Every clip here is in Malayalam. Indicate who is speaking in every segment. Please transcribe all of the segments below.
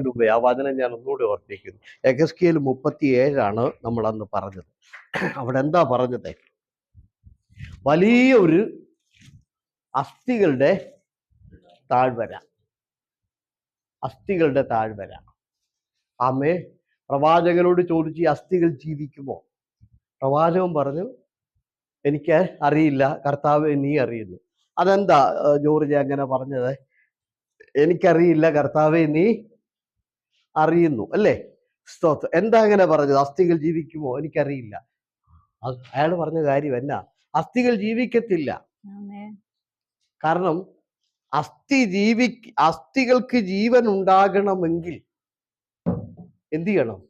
Speaker 1: മുമ്പേ ആ വചനം ഞാൻ ഒന്നുകൂടി ഓർപ്പിക്കുന്നു. എഹെസ്കേൽ 37 നമ്മൾ അന്ന് പറഞ്ഞത്. അവിടെ എന്താ പറഞ്ഞത്? വലിയ ഒരു അസ്ഥികളുടെ താഴ്വര, അസ്ഥികളുടെ താഴ്വര. ആമേ. പ്രവാചകനോട് ചോദിച്ചു, ഈ അസ്ഥികൾ ജീവിക്കുമോ? പ്രവാചകൻ പറഞ്ഞു, എനിക്ക് അറിയില്ല കർത്താവേ, നീ അറിയുന്നു. അതെന്താ ജോർജ് അങ്ങനെ പറഞ്ഞത്? എനിക്കറിയില്ല കർത്താവേ, നീ അറിയുന്നു അല്ലേ? സ്തോത്രം. എന്താ അങ്ങനെ പറഞ്ഞത്? അസ്ഥികൾ ജീവിക്കുമോ? എനിക്കറിയില്ല. അയാൾ പറഞ്ഞ കാര്യം എന്നാ? അസ്ഥികൾ ജീവിക്കത്തില്ല. കാരണം അസ്ഥികൾക്ക് ജീവൻ ഉണ്ടാകണമെങ്കിൽ എന്ത് ചെയ്യണം?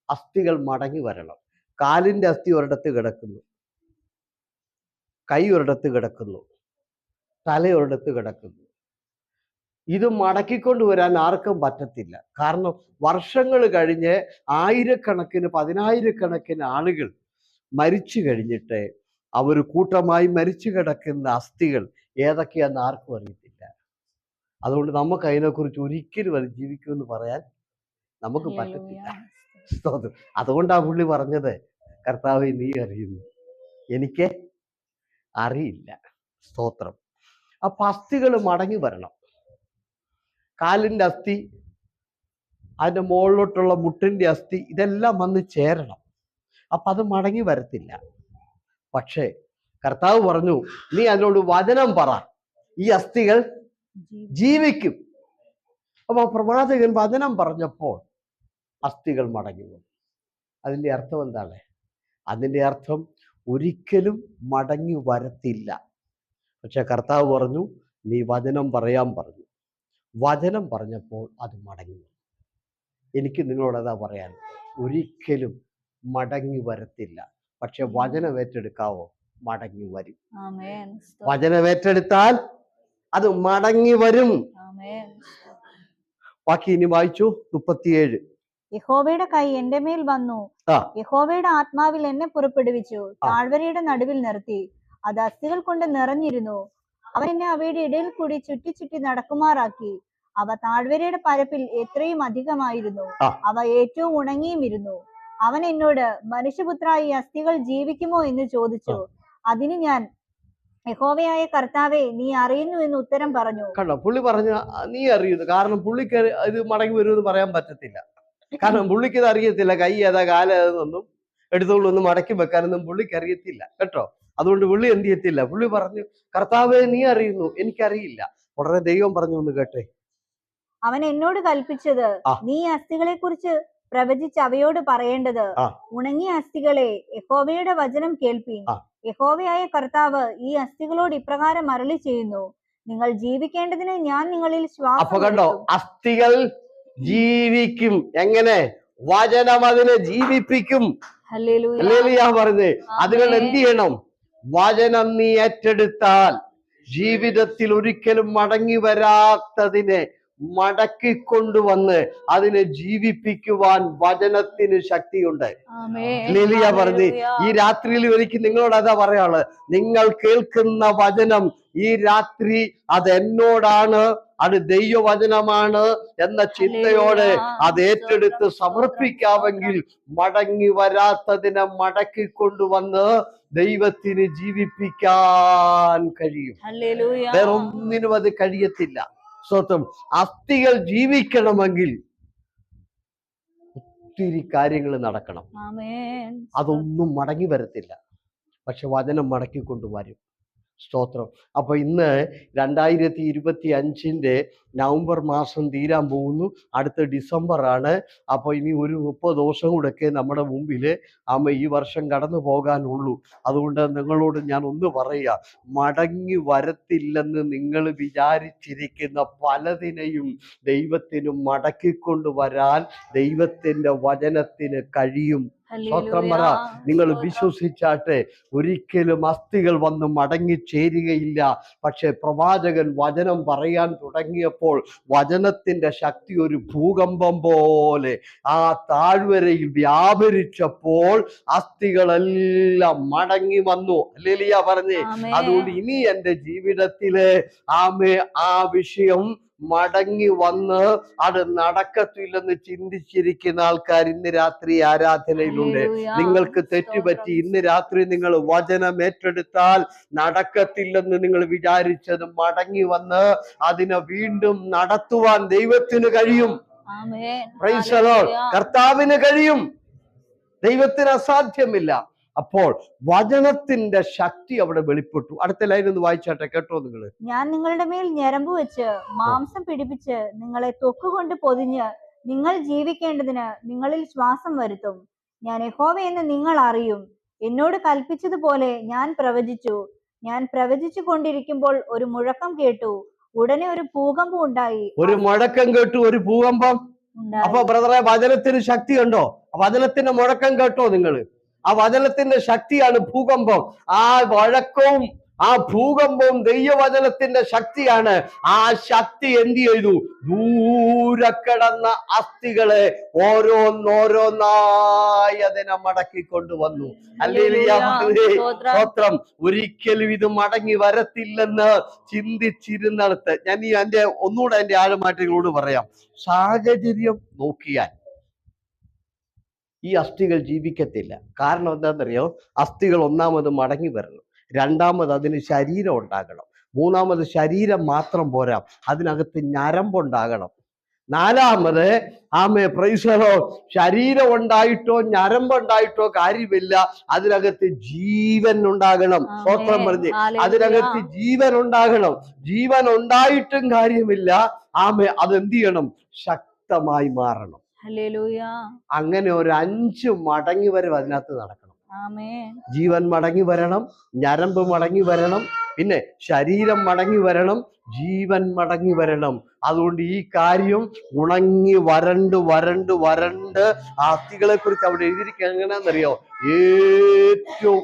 Speaker 1: അസ്ഥികൾ മടങ്ങി വരണം. കാലിന്റെ അസ്ഥി ഒരിടത്ത് കിടക്കുന്നു, കൈ ഒരിടത്ത് കിടക്കുന്നു, തല ഒരിടത്ത് കിടക്കുന്നു. ഇത് മടക്കിക്കൊണ്ടുവരാൻ ആർക്കും പറ്റത്തില്ല. കാരണം വർഷങ്ങൾ കഴിഞ്ഞ് ആയിരക്കണക്കിന് 10,000-കണക്കിന് ആളുകൾ മരിച്ചു കഴിഞ്ഞിട്ട് അവർ കൂട്ടമായി മരിച്ചു കിടക്കുന്ന അസ്ഥികൾ ഏതൊക്കെയാന്ന് ആർക്കും അറിയത്തില്ല. അതുകൊണ്ട് നമുക്ക് അതിനെക്കുറിച്ച് ഒരിക്കലും അത് ജീവിക്കുമെന്ന് പറയാൻ നമുക്ക് പറ്റത്തില്ല. അതുകൊണ്ടാ പുള്ളി പറഞ്ഞത്, കർത്താവേ, നീ അറിയുന്നു, എനിക്ക് അറിയില്ല. സ്തോത്രം. അപ്പൊ അസ്ഥികൾ മടങ്ങി വരണം. കാലിന്റെ അസ്ഥി, അതിന്റെ മുകളിലോട്ടുള്ള മുട്ടിന്റെ അസ്ഥി, ഇതെല്ലാം വന്ന് ചേരണം. അപ്പൊ അത് മടങ്ങി വരത്തില്ല. പക്ഷേ കർത്താവ് പറഞ്ഞു, നീ അതിനോട് വചനം പറ, ഈ അസ്ഥികൾ ജീവിക്കും. അപ്പൊ പ്രവാചകൻ വചനം പറഞ്ഞപ്പോൾ അസ്ഥികൾ മടങ്ങി വന്നു. അതിന്റെ അർത്ഥം എന്താണ്? അതിന്റെ അർത്ഥം ഒരിക്കലും മടങ്ങി വരത്തില്ല. പക്ഷെ കർത്താവ് പറഞ്ഞു, നീ വചനം പറയാൻ പറഞ്ഞു. വചനം പറഞ്ഞപ്പോൾ അത് മടങ്ങി വന്നു. എനിക്ക് നിങ്ങളോട് അതാ പറയാൻ, ഒരിക്കലും മടങ്ങി വരത്തില്ല. പക്ഷെ വചനം ഏറ്റെടുക്കാവോ? മടങ്ങി വരും. വചനം ഏറ്റെടുത്താൽ അത് മടങ്ങി വരും. ബാക്കി ഇനി വായിച്ചു. 37.
Speaker 2: യഹോവയുടെ കൈ എന്റെ മേൽ വന്നു, യഹോവയുടെ ആത്മാവിൽ എന്നെ പുറപ്പെടുവിച്ചു, താഴ്വരയുടെ നടുവിൽ നിർത്തി. അത് അസ്ഥികൾ കൊണ്ട് നിറഞ്ഞിരുന്നു. അവൻ എന്നെ അവയുടെ ഇടയിൽ കൂടി ചുറ്റി ചുറ്റി നടക്കുമാറാക്കി. അവ താഴ്വരയുടെ പരപ്പിൽ എത്രയും അധികമായിരുന്നു, അവ ഏറ്റവും ഉണങ്ങിയുമിരുന്നു. അവൻ എന്നോട്, മനുഷ്യപുത്ര, ഈ അസ്ഥികൾ ജീവിക്കുമോ എന്ന് ചോദിച്ചു. അതിന് ഞാൻ, യഹോവയായ കർത്താവേ, നീ അറിയുന്നു എന്ന് ഉത്തരം പറഞ്ഞു.
Speaker 1: കണ്ടോ, പുള്ളി പറഞ്ഞ നീ അറിയുന്നു. കാരണം പുള്ളിക്ക് ഇത് മടങ്ങി വരുമെന്ന് പറയാൻ പറ്റത്തില്ല. കാരണം പുള്ളിക്ക് ഇത് അറിയത്തില്ല. കൈ ഏതാ കാലേതെന്നൊന്നും എടുത്തോളൊന്നും മടക്കി വെക്കാനൊന്നും പുള്ളിക്ക് അറിയത്തില്ല കേട്ടോ. അതുകൊണ്ട് പുള്ളി എന്ത് ചെയ്യത്തില്ല. പുള്ളി പറഞ്ഞു, കർത്താവേ, നീ അറിയുന്നു, എനിക്കറിയില്ല. ഉടനെ ദൈവം പറഞ്ഞു, ഒന്ന് കേട്ടെ.
Speaker 2: അവൻ എന്നോട് കൽപ്പിച്ചത്, നീ അസ്ഥികളെ കുറിച്ച് പ്രവചിച്ച് അവയോട് പറയേണ്ടത്, ഉണങ്ങിയ അസ്ഥികളെ, യഹോവയുടെ വചനം കേൾപ്പീൻ. യഹോവയായ കർത്താവ് ഈ അസ്ഥികളോട് ഇപ്രകാരം അരുളി ചെയ്യുന്നു, നിങ്ങൾ ജീവിക്കേണ്ടതിന് ഞാൻ നിങ്ങളിൽ ശ്വാസം.
Speaker 1: കണ്ടോ, അസ്ഥികൾ ജീവിക്കും. എങ്ങനെ? വചനം അതിനെ ജീവിപ്പിക്കും. ഹല്ലേലൂയ പറഞ്ഞേ. അതിനാൽ എന്ത് ചെയ്യണം? വചനം നീ ഏറ്റെടുത്താൽ ജീവിതത്തിൽ ഒരിക്കലും മടങ്ങി വരാത്തതിനെ മടക്കിക്കൊണ്ടുവന്ന് അതിനെ ജീവിപ്പിക്കുവാൻ വചനത്തിന് ശക്തിയുണ്ട്. ഹല്ലേലൂയ പറഞ്ഞേ. ഈ രാത്രിയിൽ എനിക്ക് നിങ്ങളോട് അതാ പറയാനുള്ളത്. നിങ്ങൾ കേൾക്കുന്ന വചനം ഈ രാത്രി അത് എന്നോടാണ്, അത് ദൈവവചനമാണ് എന്ന ചിന്തയോടെ അത് ഏറ്റെടുത്ത് സമർപ്പിക്കാമെങ്കിൽ മടങ്ങി വരാത്തതിനെ മടക്കിക്കൊണ്ടുവന്ന് ദൈവത്തിന് ജീവിപ്പിക്കാൻ കഴിയും. വേറൊന്നിനും അത് കഴിയത്തില്ല. സ്വന്തം അസ്ഥികൾ ജീവിക്കണമെങ്കിൽ ഒത്തിരി കാര്യങ്ങൾ നടക്കണം. അതൊന്നും മടങ്ങി വരത്തില്ല. പക്ഷെ വചനം മടക്കിക്കൊണ്ടുവരും. സ്തോത്രം. അപ്പൊ ഇന്ന് 2025 നവംബർ മാസം തീരാൻ പോകുന്നു. അടുത്ത ഡിസംബർ ആണ്. അപ്പൊ ഇനി ഒരു 30 ദിവസം കൂടെയൊക്കെ നമ്മുടെ മുമ്പിൽ ഈ വർഷം കടന്നു പോകാനുള്ളൂ. അതുകൊണ്ട് നിങ്ങളോട് ഞാൻ ഒന്ന് പറയുക, മടങ്ങി വരത്തില്ലെന്ന് നിങ്ങൾ വിചാരിച്ചിരിക്കുന്ന പലതിനെയും ദൈവത്തിന് മടക്കിക്കൊണ്ടുവരാൻ ദൈവത്തിന്റെ വചനത്തിന് കഴിയും. സ്വത്രം പറ. നിങ്ങൾ വിശ്വസിച്ചാട്ടെ. ഒരിക്കലും അസ്ഥികൾ വന്ന് മടങ്ങി ചേരുകയില്ല. പക്ഷെ പ്രവാചകൻ വചനം പറയാൻ തുടങ്ങിയപ്പോൾ വചനത്തിന്റെ ശക്തി ഒരു ഭൂകമ്പം പോലെ ആ താഴ്വരയിൽ വ്യാപരിച്ചപ്പോൾ അസ്ഥികളെല്ലാം മടങ്ങി വന്നു. ഹല്ലേലൂയ പറഞ്ഞേ. അതുകൊണ്ട് ഇനി എൻ്റെ ജീവിതത്തിലെ ആ വിഷയം മടങ്ങി വന്ന് അത് നടക്കത്തില്ലെന്ന് ചിന്തിച്ചിരിക്കുന്ന ആൾക്കാർ ഇന്ന് രാത്രി ആരാധനയിലുണ്ട്. നിങ്ങൾക്ക് തെറ്റുപറ്റി ഇന്ന് രാത്രി നിങ്ങൾ വചനം ഏറ്റെടുത്താൽ നടക്കത്തില്ലെന്ന് നിങ്ങൾ വിചാരിച്ചത് മടങ്ങി വന്ന് അതിനെ വീണ്ടും നടത്തുവാൻ ദൈവത്തിന് കഴിയും. Price the Lord. കർത്താവിന് കഴിയും, ദൈവത്തിന് അസാധ്യമില്ല. അപ്പോൾ വചനത്തിന്റെ ശക്തി അവിടെ വെളിപ്പെട്ടു. അടുത്ത ലൈൻ ഒന്ന് വായിച്ചാട്ടെ, കേട്ടോ നിങ്ങള്.
Speaker 2: ഞാൻ നിങ്ങളുടെ മേൽ ഞരമ്പ് വെച്ച് മാംസം പിടിപ്പിച്ച് നിങ്ങളെ തൊക്കുകൊണ്ട് പൊതിഞ്ഞ് നിങ്ങൾ ജീവിക്കേണ്ടതിന് നിങ്ങളിൽ ശ്വാസം വരുത്തും. ഞാൻ യഹോവയെന്ന് നിങ്ങൾ അറിയും. എന്നോട് കൽപ്പിച്ചതുപോലെ ഞാൻ പ്രവചിച്ചു. ഞാൻ പ്രവചിച്ചു കൊണ്ടിരിക്കുമ്പോൾ ഒരു മുഴക്കം കേട്ടു. ഉടനെ ഒരു ഭൂകമ്പം ഉണ്ടായി.
Speaker 1: ഒരു മുഴക്കം കേട്ടു, ഒരു ഭൂകമ്പം. അപ്പൊ ബ്രദറെ, വചനത്തിന് ശക്തി ഉണ്ടോ? വചനത്തിന്റെ മുഴക്കം കേട്ടോ നിങ്ങൾ? ആ വചനത്തിന്റെ ശക്തിയാണ് ഭൂകമ്പം. ആ വഴക്കവും ആ ഭൂകമ്പവും ദൈവവചനത്തിന്റെ ശക്തിയാണ്. ആ ശക്തി എന്ത് ചെയ്തു? ദൂരെ കിടന്ന അസ്ഥികളെ ഓരോന്നോരോന്നായി അതിനെ മടക്കി കൊണ്ടുവന്നു. ഹല്ലേലൂയ, സ്തോത്രം. ഒരിക്കലും ഇത് മടങ്ങി വരത്തില്ലെന്ന് ചിന്തിച്ചിരുന്നിടത്ത് ഞാൻ ഒന്നുകൂടെ എന്റെ ആഴമായിട്ട് നിങ്ങളോട് പറയാം. സാഹചര്യം നോക്കിയാൽ ഈ അസ്ഥികൾ ജീവിക്കത്തില്ല. കാരണം എന്താണെന്നറിയോ? അസ്ഥികൾ ഒന്നാമത് മടങ്ങി വരണം, രണ്ടാമത് അതിന് ശരീരം ഉണ്ടാകണം, മൂന്നാമത് ശരീരം മാത്രം പോരാ, അതിനകത്ത് ഞരമ്പുണ്ടാകണം, നാലാമത് പ്രൈസ് ദി ലോർഡ്, ശരീരം ഉണ്ടായിട്ടോ ഞരമ്പുണ്ടായിട്ടോ കാര്യമില്ല, അതിനകത്ത് ജീവൻ ഉണ്ടാകണം. സ്തോത്രം പറഞ്ഞ് അതിനകത്ത് ജീവൻ ഉണ്ടാകണം. ജീവൻ ഉണ്ടായിട്ടും കാര്യമില്ല. അതെന്ത് ചെയ്യണം? ശക്തമായി മാറണം. അങ്ങനെ ഒരു 5 മടങ്ങി വരവ് അതിനകത്ത് നടക്കണം. ജീവൻ മടങ്ങി വരണം, ഞരമ്പ് മടങ്ങി വരണം, പിന്നെ ശരീരം മടങ്ങി വരണം, ജീവൻ മടങ്ങി വരണം. അതുകൊണ്ട് ഈ കാര്യം ഉണങ്ങി വരണ്ട് വരണ്ട് വരണ്ട് ആ അസ്ഥികളെ കുറിച്ച് അവിടെ എഴുതിയിരിക്കുക എങ്ങനെയാണെന്നറിയോ? ഏറ്റവും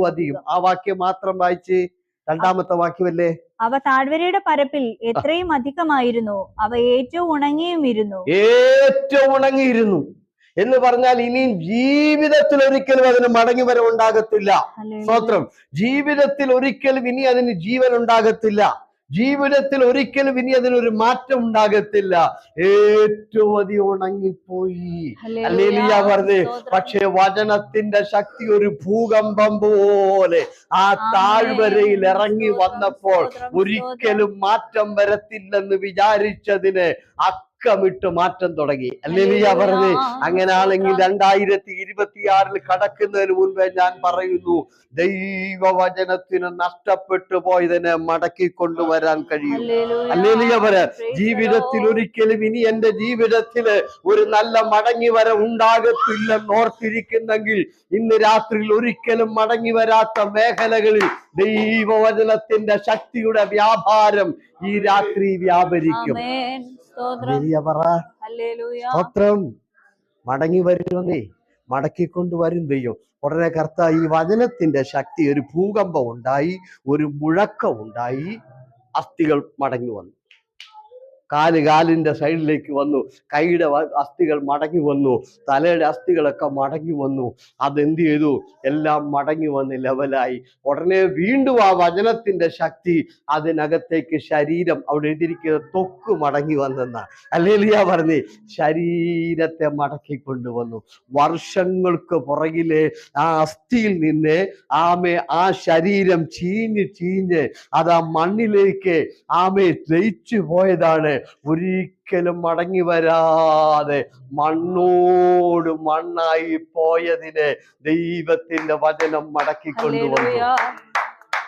Speaker 1: അധികം ആ വാക്യം മാത്രം വായിച്ച്, രണ്ടാമത്തെ വാക്യമല്ലേ?
Speaker 2: അവ താഴ്വരയുടെ പരപ്പിൽ എത്രയും അധികമായിരുന്നു, അവ ഏറ്റവും ഉണങ്ങിയുമിരുന്നു.
Speaker 1: ഏറ്റവും ഉണങ്ങിയിരുന്നു എന്ന് പറഞ്ഞാൽ ഇനിയും ജീവിതത്തിൽ ഒരിക്കലും അതിന് മടങ്ങി വരവുണ്ടാകത്തില്ല. സ്തോത്രം. ജീവിതത്തിൽ ഒരിക്കലും ഇനി അതിന് ജീവൻ ഉണ്ടാകത്തില്ല. ജീവിതത്തിൽ ഒരിക്കലും ഇനി അതിനൊരു മാറ്റം ഉണ്ടാകത്തില്ല. ഏറ്റവും അധികം ഉണങ്ങിപ്പോയി. ഹല്ലേലൂയ പറഞ്ഞേ. പക്ഷേ വചനത്തിന്റെ ശക്തി ഒരു ഭൂകമ്പം പോലെ ആ താഴ്വരയിൽ ഇറങ്ങി വന്നപ്പോൾ ഒരിക്കലും മാറ്റം വരത്തില്ലെന്ന് വിചാരിച്ചതിന് അക്കമിട്ട് മാറ്റം തുടങ്ങി. ഹല്ലേലൂയ പറഞ്ഞേ. അങ്ങനെയാണെങ്കിൽ 2026 കടക്കുന്നതിന് മുൻപേ ഞാൻ പറയുന്നു, ദൈവവചനത്തിന് നഷ്ടപ്പെട്ടു പോയതിനെ മടക്കി കൊണ്ടുവരാൻ കഴിയും. ഹല്ലേലൂയ പറയാ. ജീവിതത്തിൽ ഒരിക്കലും ഇനി എന്റെ ജീവിതത്തില് ഒരു നല്ല മടങ്ങി വര ഉണ്ടാകത്തില്ലെന്ന് ഓർത്തിരിക്കുന്നെങ്കിൽ ഇന്ന് രാത്രിയിൽ ഒരിക്കലും മടങ്ങി വരാത്ത മേഖലകളിൽ ദൈവവചനത്തിന്റെ ശക്തിയുടെ വ്യാപാരം ഈ രാത്രി വ്യാപരിക്കും. സ്തോത്രം. മടങ്ങി വരുന്നേ, മടക്കിക്കൊണ്ടുവരും ദൈവം. ഉടനെ കർത്താവ് ഈ വചനത്തിന്റെ ശക്തി, ഒരു ഭൂകമ്പം ഉണ്ടായി, ഒരു മുഴക്കം ഉണ്ടായി, അസ്ഥികൾ മടങ്ങി വന്നു. കാലിന്റെ സൈഡിലേക്ക് വന്നു, കൈയുടെ അസ്ഥികൾ മടങ്ങി വന്നു, തലയുടെ അസ്ഥികളൊക്കെ മടങ്ങി വന്നു. അതെന്ത് ചെയ്തു? എല്ലാം മടങ്ങി വന്ന് ലെവലായി. ഉടനെ വീണ്ടും ആ വചനത്തിന്റെ ശക്തി അതിനകത്തേക്ക് ശരീരം, അവിടെ എഴുതിയിരിക്കുന്ന ത്വക്ക് മടങ്ങി വന്നെന്നാ. ഹല്ലേലൂയ പറഞ്ഞേ. ശരീരത്തെ മടക്കി കൊണ്ടുവന്നു. വർഷങ്ങൾക്ക് പുറകിലെ ആ അസ്ഥിയിൽ നിന്ന് ആ ശരീരം ചീഞ്ഞ് അത് ആ മണ്ണിലേക്ക് ലയിച്ചു പോയതാണ്. ഒരിക്കലും മടങ്ങി വരാതെ മണ്ണോട് മണ്ണായി പോയതിനെ ദൈവത്തിന്റെ വചനം മടക്കി കൊണ്ടുവന്നു.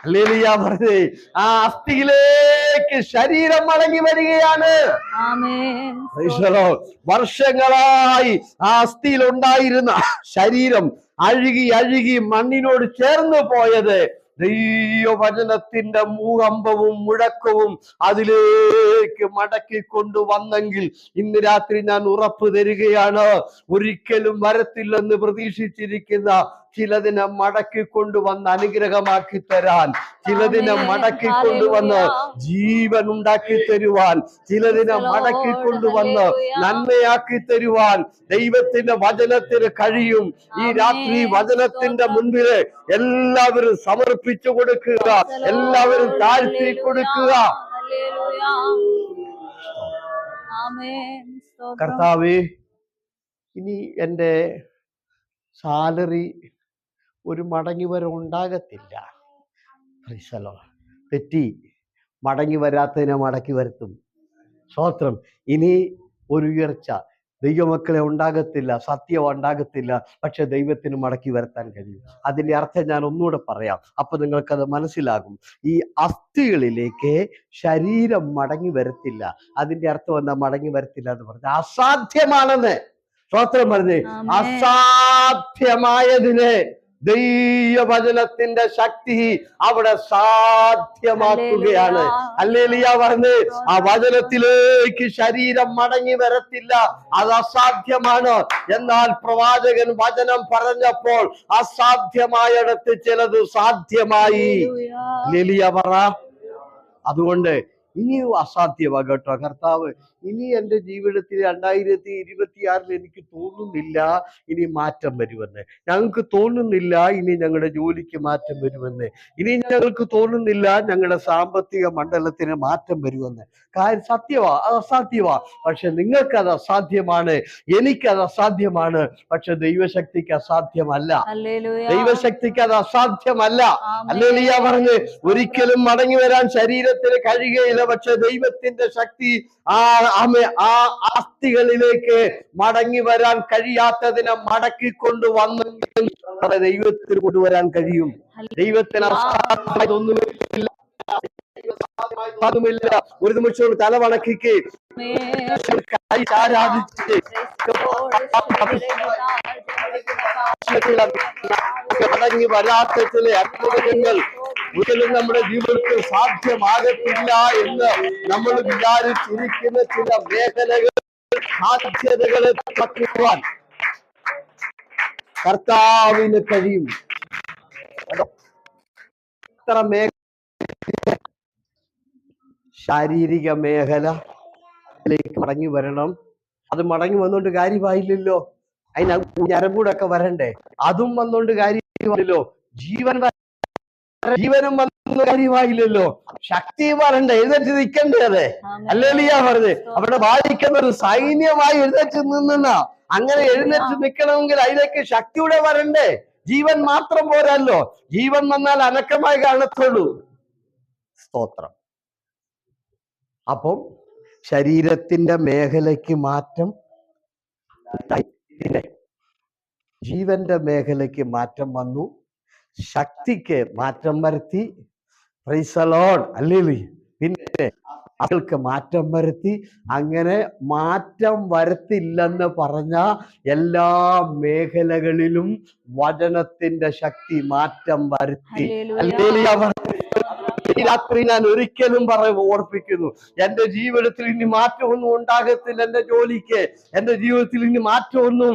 Speaker 1: ഹല്ലേലൂയ പറഞ്ഞേ. ആ അസ്ഥിയിലേക്ക് ശരീരം മടങ്ങി വരികയാണ്. വർഷങ്ങളായി ആ അസ്ഥിയിൽ ഉണ്ടായിരുന്ന ശരീരം അഴുകി മണ്ണിനോട് ചേർന്ന് പോയത് ദൈവവചനത്തിന്റെ ഭൂകമ്പവും മുഴക്കവും അതിലേക്ക് മടക്കി കൊണ്ടുവന്നെങ്കിൽ ഇന്ന് രാത്രി ഞാൻ ഉറപ്പ് തരികയാണ്, ഒരിക്കലും വരത്തില്ലെന്ന് പ്രതീക്ഷിച്ചിരിക്കുന്ന ചിലതിനെ മടക്കി കൊണ്ടുവന്ന് അനുഗ്രഹമാക്കി തരാൻ, ചിലതിനെ മടക്കി കൊണ്ടുവന്ന് ജീവൻ ഉണ്ടാക്കി തരുവാൻ, ചിലതിനെ മടക്കി കൊണ്ടുവന്ന് നന്മയാക്കി തരുവാൻ ദൈവത്തിന്റെ വചനത്തിന് കഴിയും. ഈ രാത്രി വചനത്തിന്റെ മുൻപില് എല്ലാവരും സമർപ്പിച്ചു കൊടുക്കുക, എല്ലാവരും താഴ്ത്തി കൊടുക്കുക.
Speaker 2: ആമേൻ. സ്തോത്രം.
Speaker 1: കർത്താവേ, ഇനി എൻ്റെ സാലറി ഒരു മടങ്ങി വരവ് ഉണ്ടാകത്തില്ല. Praise the Lord. തെറ്റി മടങ്ങി വരാത്തതിനെ മടക്കി വരുത്തും. സ്തോത്രം. ഇനി ഒരു ഉയർച്ച ദൈവമക്കളെ ഉണ്ടാകത്തില്ല, സത്യം ഉണ്ടാകത്തില്ല, പക്ഷെ ദൈവത്തിന് മടക്കി വരുത്താൻ കഴിയും. അതിൻ്റെ അർത്ഥം ഞാൻ ഒന്നുകൂടെ പറയാം, അപ്പൊ നിങ്ങൾക്കത് മനസ്സിലാകും. ഈ അസ്ഥികളിലേക്ക് ശരീരം മടങ്ങി വരത്തില്ല. അതിൻ്റെ അർത്ഥം എന്താ? മടങ്ങി വരത്തില്ല എന്ന് പറഞ്ഞാൽ അസാധ്യമാണെന്ന്. സ്തോത്രം പറഞ്ഞേ.
Speaker 2: ആമേൻ.
Speaker 1: അസാധ്യമായതിനെ ദൈവവചനത്തിന്റെ ശക്തി അവിടെ സാധ്യമാക്കുകയാണ്. ഹല്ലേലൂയ പറഞ്ഞ് ആ വചനത്തിലേക്ക് ശരീരം മടങ്ങി വരത്തില്ല, അത് അസാധ്യമാണ്. എന്നാൽ പ്രവാചകൻ വചനം പറഞ്ഞപ്പോൾ അസാധ്യമായിടത്ത് ചിലത് സാധ്യമായി. ഹല്ലേലൂയ പറ. അതുകൊണ്ട് ഇനിയും അസാധ്യമാ കേട്ടോ കർത്താവ്. ഇനി എൻ്റെ ജീവിതത്തിൽ 2026 എനിക്ക് തോന്നുന്നില്ല ഇനി മാറ്റം വരുമെന്ന്. ഞങ്ങൾക്ക് തോന്നുന്നില്ല ഇനി ഞങ്ങളുടെ ജോലിക്ക് മാറ്റം വരുമെന്ന്. ഇനി ഞങ്ങൾക്ക് തോന്നുന്നില്ല ഞങ്ങളുടെ സാമ്പത്തിക മണ്ഡലത്തിന് മാറ്റം വരുമെന്ന്. കാര്യം സത്യമാ, അത് അസാധ്യമാ. പക്ഷെ നിങ്ങൾക്കത് അസാധ്യമാണ്, എനിക്കത് അസാധ്യമാണ്. പക്ഷെ ദൈവശക്തിക്ക് അസാധ്യമല്ല. ദൈവശക്തിക്ക് അത് അസാധ്യമല്ല. ഹല്ലേലൂയ പറഞ്ഞ് ഒരിക്കലും മടങ്ങി വരാൻ ശരീരത്തിന് കഴിയുകയില്ല. പക്ഷെ ദൈവത്തിന്റെ ശക്തി ആ അസ്ഥികളിലേക്ക് മടങ്ങി വരാൻ കഴിയാത്തതിനെ മടക്കി കൊണ്ടുവന്നെങ്കിൽ ദൈവത്തിന് കൊണ്ടുവരാൻ കഴിയും. ദൈവത്തിന് അസാധ്യമായതൊന്നുമില്ല. ഒരു നിമിഷം തല വണക്കിക്ക് ആരാധിച്ച് മടങ്ങി വരാത്ത ചില അത്ഭുതങ്ങൾ ഒരിക്കലും നമ്മുടെ ജീവിതത്തിൽ സാധ്യമാകത്തില്ല എന്ന് നമ്മൾ വിചാരിച്ചിരിക്കുന്ന ചില മേഖലകൾ, സാധ്യതകളെ തട്ടുവാൻ കർത്താവിന് കഴിയും. എത്ര ശാരീരിക മേഖലയിലേക്ക് മടങ്ങി വരണം. അത് മടങ്ങി വന്നോണ്ട് കാര്യമായില്ലല്ലോ, അതിന് ഞരമ്പൂടൊക്കെ വരണ്ടേ, അതും വന്നോണ്ട് കാര്യമായില്ലോ. ജീവനും വന്ന കാര്യമായില്ലല്ലോ, ശക്തി വരണ്ടേ, എഴുന്നേറ്റ് നിൽക്കണ്ടേ? അതെ, ഹല്ലേലൂയ പറഞ്ഞ് അവിടെ വായിക്കുന്ന ഒരു സൈന്യമായി എഴുന്നേറ്റ് നിന്ന. അങ്ങനെ എഴുന്നേറ്റ് നിൽക്കണമെങ്കിൽ അതിലേക്ക് ശക്തിയുടെ വരണ്ടേ. ജീവൻ മാത്രം പോരല്ലോ, ജീവൻ വന്നാൽ അനക്കമായി കാണത്തുള്ളൂ. സ്തോത്രം. അപ്പം ശരീരത്തിന്റെ മേഖലയ്ക്ക് മാറ്റം ഉണ്ടായില്ലേ? ജീവന്റെ മേഖലയ്ക്ക് മാറ്റം വന്നു, ശക്തിക്ക് മാറ്റം വരുത്തി. Price the lord. ഹല്ലേലൂയ. പിന്നെ അവൾക്ക് മാറ്റം വരുത്തി. അങ്ങനെ മാറ്റം വരുത്തില്ലെന്ന് പറഞ്ഞ എല്ലാ മേഖലകളിലും വചനത്തിന്റെ ശക്തി മാറ്റം വരുത്തി. ഹല്ലേലൂയ. ഈ രാത്രി ഞാൻ ഒരിക്കലും ഓർപ്പിക്കുന്നു, എന്റെ ജീവിതത്തിൽ ഇനി മാറ്റമൊന്നും ഉണ്ടാകത്തില്ല. എന്റെ ജോലിക്ക്, എന്റെ ജീവിതത്തിൽ ഇനി മാറ്റമൊന്നും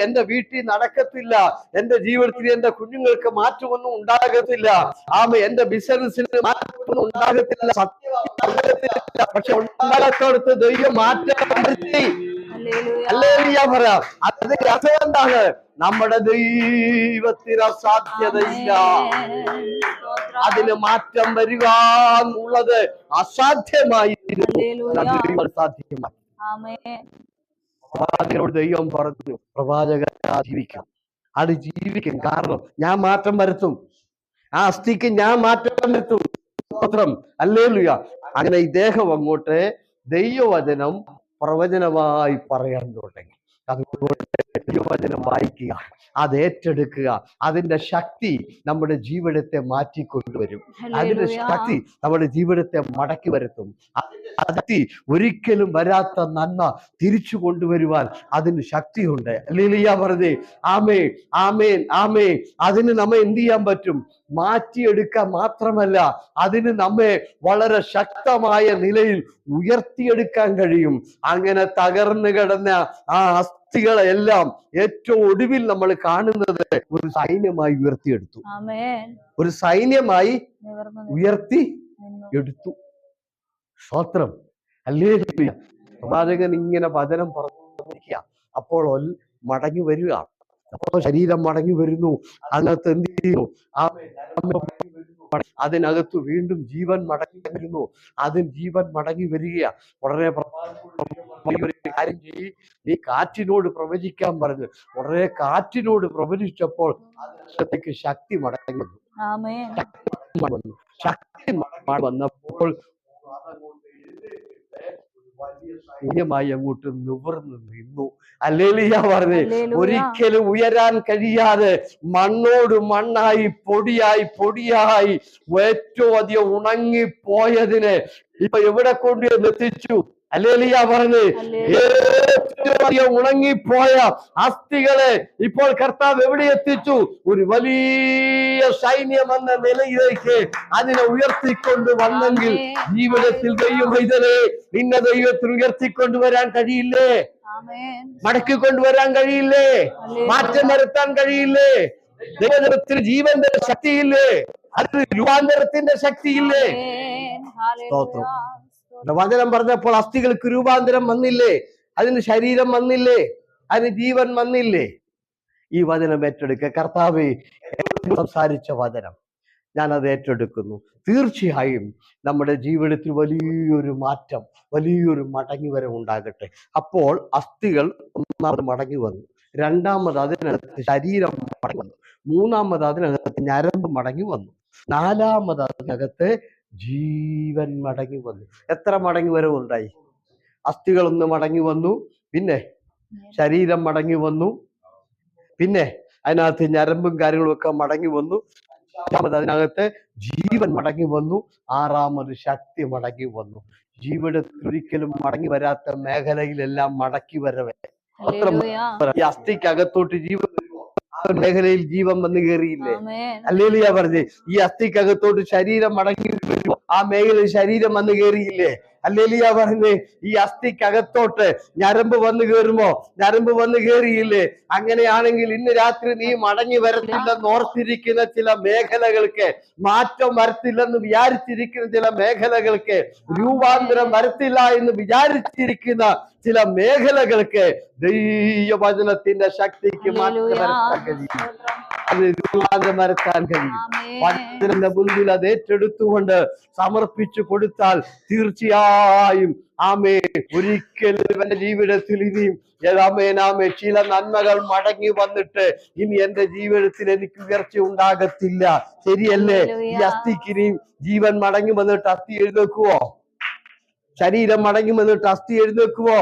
Speaker 1: എന്റെ വീട്ടിൽ നടക്കത്തില്ല. എന്റെ ജീവിതത്തിൽ എന്റെ കുഞ്ഞുങ്ങൾക്ക് മാറ്റമൊന്നും ഉണ്ടാകത്തില്ല. എന്റെ ബിസിനസ്സിന് മാറ്റമൊന്നും ഉണ്ടാകത്തില്ല. സത്യമാകത്തില്ല. പക്ഷെ ഉണ്ടാകത്തോടത്ത് ദൈവം മാറ്റം വരുത്തി. ഹല്ലേലൂയ പറയാം. അതിന്റെ അർത്ഥം എന്താണ്? നമ്മുടെ ദൈവത്തിന് അസാധ്യതയില്ല. അതിന് മാറ്റം വരിക എന്നുള്ളത് അസാധ്യമായിരുന്നു, പ്രവാചകനോട് ദൈവം പറഞ്ഞു, പ്രവാചകൻ ജീവിക്കാം, അത് ജീവിക്കും. കാരണം ഞാൻ മാറ്റം വരുത്തും, ആ അസ്ഥിക്ക് ഞാൻ മാറ്റം വരുത്തും. സ്തോത്രം. ഹല്ലേലൂയ. അങ്ങനെ ഇദ്ദേഹം അങ്ങോട്ട് ദൈവവചനം പ്രവചനമായി പറയാൻ തുടങ്ങി. അതുകൊണ്ട് ദൈവവചനം വായിക്കുക, അത് ഏറ്റെടുക്കുക. അതിന്റെ ശക്തി നമ്മുടെ ജീവിതത്തെ മാറ്റിക്കൊണ്ടുവരും. അതിന്റെ ശക്തി നമ്മുടെ ജീവിതത്തെ മടക്കി വരുത്തും. ശക്തി ഒരിക്കലും വരാത്ത നന്മ തിരിച്ചു കൊണ്ടുവരുവാൻ അതിന് ശക്തിയുണ്ട്. ഹല്ലേലൂയ പറഞ്ഞേ. ആമേൻ, ആമേൻ, ആമേൻ. അതിന് നമ്മെ എന്ത് ചെയ്യാൻ പറ്റും? മാറ്റിയെടുക്കാൻ മാത്രമല്ല, അതിന് നമ്മെ വളരെ ശക്തമായ നിലയിൽ ഉയർത്തിയെടുക്കാൻ കഴിയും. അങ്ങനെ തകർന്നു കിടന്ന ആ അസ്ഥികളെല്ലാം ഏറ്റവും ഒടുവിൽ നമ്മൾ കാണുന്നത് ഒരു സൈന്യമായി ഉയർത്തിയെടുത്തു. ഒരു സൈന്യമായി ഉയർത്തി എടുത്തു. സ്തോത്രം. ഹല്ലേലൂയ. പ്രവാചകൻ ഇങ്ങനെ വചനം പറഞ്ഞിരിക്കുക. അപ്പോൾ മടങ്ങി വരിക. അപ്പോൾ ശരീരം മടങ്ങി വരുന്നു. അതിനകത്ത് എന്ത് ചെയ്യുന്നു? അതിനകത്ത് വീണ്ടും ജീവൻ മടങ്ങി വരുന്നു. അതിൽ ജീവൻ മടങ്ങി വരികയാ. ഉടനെ ഒരു കാര്യം ചെയ്യ്, നീ കാറ്റിനോട് പ്രവചിക്കാൻ പറഞ്ഞു. ഉടനെ കാറ്റിനോട് പ്രവചിച്ചപ്പോൾ അതിനകത്തേക്ക് ശക്തി മടങ്ങി വന്നു. ശക്തി വന്നപ്പോൾ സൈന്യമായി അങ്ങോട്ട് നിവർന്നു നിന്നു. ഹല്ലേലൂയ പറഞ്ഞേ. ഒരിക്കലും ഉയരാൻ കഴിയാതെ മണ്ണോട് മണ്ണായി പൊടിയായി ഏറ്റവും അധികം ഉണങ്ങിപ്പോയതിനെ ഇപ്പൊ എവിടെ കൊണ്ട് എത്തിച്ചു? ഹല്ലേലൂയ പറഞ്ഞേ. ഏറ്റവും അധികം ഉണങ്ങിപ്പോയ അസ്ഥികളെ ഇപ്പോൾ കർത്താവ് എവിടെ എത്തിച്ചു? ഒരു വലിയ സൈന്യം എന്ന നിലയിലേക്ക് അതിനെ ഉയർത്തിക്കൊണ്ട് വന്നെങ്കിൽ ജീവിതത്തിൽ ദൈവമൈതലേ നിന്നെ ദൈവത്തിന് ഉയർത്തിക്കൊണ്ടുവരാൻ കഴിയില്ലേ? മടക്കി കൊണ്ടുവരാൻ കഴിയില്ലേ? മാറ്റം വരുത്താൻ കഴിയില്ലേ? ദൈവത്തിന് ജീവന്റെ ശക്തിയില്ലേ? അത് രൂപാന്തരത്തിന്റെ ശക്തിയില്ലേ? സ്തോത്രം. വചനം പറഞ്ഞപ്പോൾ അസ്ഥികൾക്ക് രൂപാന്തരം വന്നില്ലേ? അതിന് ശരീരം വന്നില്ലേ? അതിന് ജീവൻ വന്നില്ലേ? ഈ വചനം ഏറ്റെടുക്കുക. കർത്താവേ, സംസാരിച്ച വചനം ഞാനത് ഏറ്റെടുക്കുന്നു. തീർച്ചയായും നമ്മുടെ ജീവിതത്തിൽ വലിയൊരു മാറ്റം, വലിയൊരു മടങ്ങിവരവ് ഉണ്ടാകട്ടെ. അപ്പോൾ അസ്ഥികൾ ഒന്നാമത് മടങ്ങി വന്നു, രണ്ടാമത് അതിനകത്ത് ശരീരം മടങ്ങി വന്നു, മൂന്നാമത് അതിനകത്ത് ഞരമ്പ് മടങ്ങി വന്നു, നാലാമത് അതിനകത്ത് ജീവൻ മടങ്ങി വന്നു. എത്ര മടങ്ങി വരവ് ഉണ്ടായി? അസ്ഥികളൊന്ന് മടങ്ങി വന്നു, പിന്നെ ശരീരം മടങ്ങി വന്നു, പിന്നെ അതിനകത്ത് ഞരമ്പും കാര്യങ്ങളും ഒക്കെ മടങ്ങി വന്നു, അഞ്ചാമത് അതിനകത്ത് ജീവൻ മടങ്ങി വന്നു, ആറാമത് ശക്തി മടങ്ങി വന്നു. ജീവിതത്തിൽ ഒരിക്കലും മടങ്ങി വരാത്ത മേഖലയിലെല്ലാം മടക്കി വരവേ. ഈ അസ്ഥിക്കകത്തോട്ട് ജീവൻ മേഖലയിൽ ജീവൻ വന്നു കയറിയില്ലേ? ഹല്ലേലൂയ പറഞ്ഞേ. ഈ അസ്ഥിക്കകത്തോട്ട് ശരീരം മടങ്ങി വരുമോ? ആ മേഖലയിൽ ശരീരം വന്നു കയറിയില്ലേ? ഹല്ലേലൂയ പറഞ്ഞേ. ഈ അസ്ഥിക്കകത്തോട്ട് ഞരമ്പ് വന്നു കയറുമോ? ഞരമ്പ് വന്നു കയറിയില്ലേ? അങ്ങനെയാണെങ്കിൽ ഇന്ന് രാത്രി നീ മടങ്ങി വരത്തില്ലെന്ന് ഓർത്തിരിക്കുന്ന ചില മേഖലകൾക്ക്, മാറ്റം വരത്തില്ലെന്ന് വിചാരിച്ചിരിക്കുന്ന ചില മേഖലകൾക്ക്, രൂപാന്തരം വരത്തില്ല എന്ന് വിചാരിച്ചിരിക്കുന്ന ചില മേഖലകൾക്ക് ദൈവവചനത്തിന്റെ ശക്തിക്ക് മാറ്റം വരുത്താൻ കഴിയും. അത് രൂപാന്തരം വരുത്താൻ കഴിയും. വചനത്തിന്റെ മുൻപിൽ അത് ഏറ്റെടുത്തുകൊണ്ട് സമർപ്പിച്ചു കൊടുത്താൽ തീർച്ചയായും ആമേ ഒരിക്കലും എന്റെ ജീവിതത്തിൽ ഇനിയും ചില നന്മകൾ മടങ്ങി വന്നിട്ട് ഇനി എന്റെ ജീവിതത്തിൽ എനിക്ക് ഉയർച്ച ഉണ്ടാകത്തില്ല. ശരിയല്ലേ? ഈ അസ്ഥിക്കിനിയും ജീവൻ മടങ്ങി വന്നിട്ട് അസ്ഥി എഴുന്നേക്കുവോ? ശരീരം മടങ്ങി വന്നിട്ട് അസ്ഥി എഴുന്നേക്കുവോ?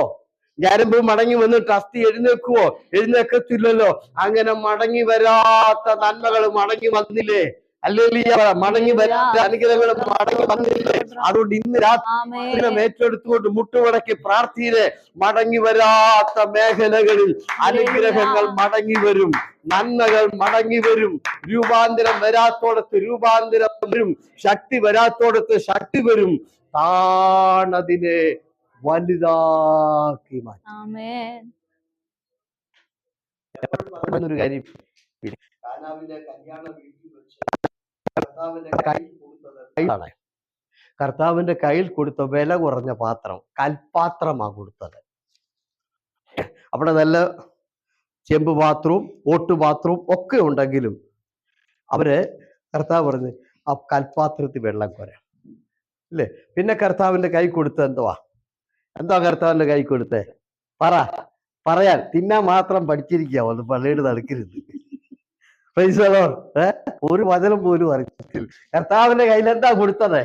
Speaker 1: ഞരമ്പ് മടങ്ങി വന്നിട്ട് അസ്ഥി എഴുന്നേക്കുവോ? എഴുന്നേക്കത്തില്ലല്ലോ. അങ്ങനെ മടങ്ങി വരാത്ത നന്മകൾ മടങ്ങി വന്നില്ലേ? ഹല്ലേലൂയ. മടങ്ങി വരാത്ത അനുഗ്രഹങ്ങൾ മടങ്ങി വന്നില്ലേ? അതുകൊണ്ട് ഇന്ന് രാത്രി ഏറ്റെടുത്തുകൊണ്ട് മുട്ടുമടക്കി പ്രാർത്ഥിയിലെ മടങ്ങി വരാത്ത മേഖലകളിൽ അനുഗ്രഹങ്ങൾ മടങ്ങി വരും, നന്മകൾ മടങ്ങി വരും. രൂപാന്തരം വരാത്തോടത്ത് രൂപാന്തരം വരും, ശക്തി വരാത്തോടത്ത് ശക്തി വരും. താണതിനെ വലുതാക്കി മാറ്റും. കാര്യം കർത്താവിന്റെ കയ്യിൽ കൊടുത്ത വില കുറഞ്ഞ പാത്രം കൽപാത്രമാണ് കൊടുത്തത്. അവിടെ നല്ല ചെമ്പ് പാത്രവും ഓട്ട് പാത്രവും ഒക്കെ ഉണ്ടെങ്കിലും കർത്താവ് പറഞ്ഞ് ആ കൽപാത്രത്തിൽ വെള്ളം കോര അല്ലേ. പിന്നെ കർത്താവിന്റെ കൈ കൊടുത്ത എന്താ കർത്താവിന്റെ കൈ കൊടുത്തേ? പറയാൻ തിന്നാൻ മാത്രം പഠിച്ചിരിക്കാവോ? അത് പള്ളിയുടെ നടക്കരുത്. ഒരു വചനം പോലും അറിയിച്ചില്ല. കർത്താവിന്റെ കയ്യിൽ എന്താ കൊടുത്തത്?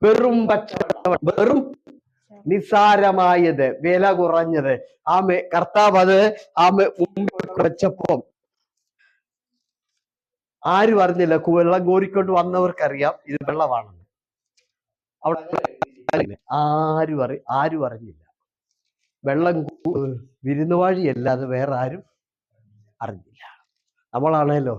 Speaker 1: വെറും വെറും നിസ്സാരമായത്, വില കുറഞ്ഞത്. കർത്താവ് അത് വെച്ചപ്പോ ആരും അറിഞ്ഞില്ല. വെള്ളം കോരിക്കൊണ്ട് വന്നവർക്കറിയാം ഇത് വെള്ളമാണെന്ന്. അവിടെ ആരും അറിഞ്ഞില്ല. വെള്ളം വിരുന്നുവാഴിയല്ലാതെ വേറെ ആരും അറിഞ്ഞില്ല. നമ്മളാണല്ലോ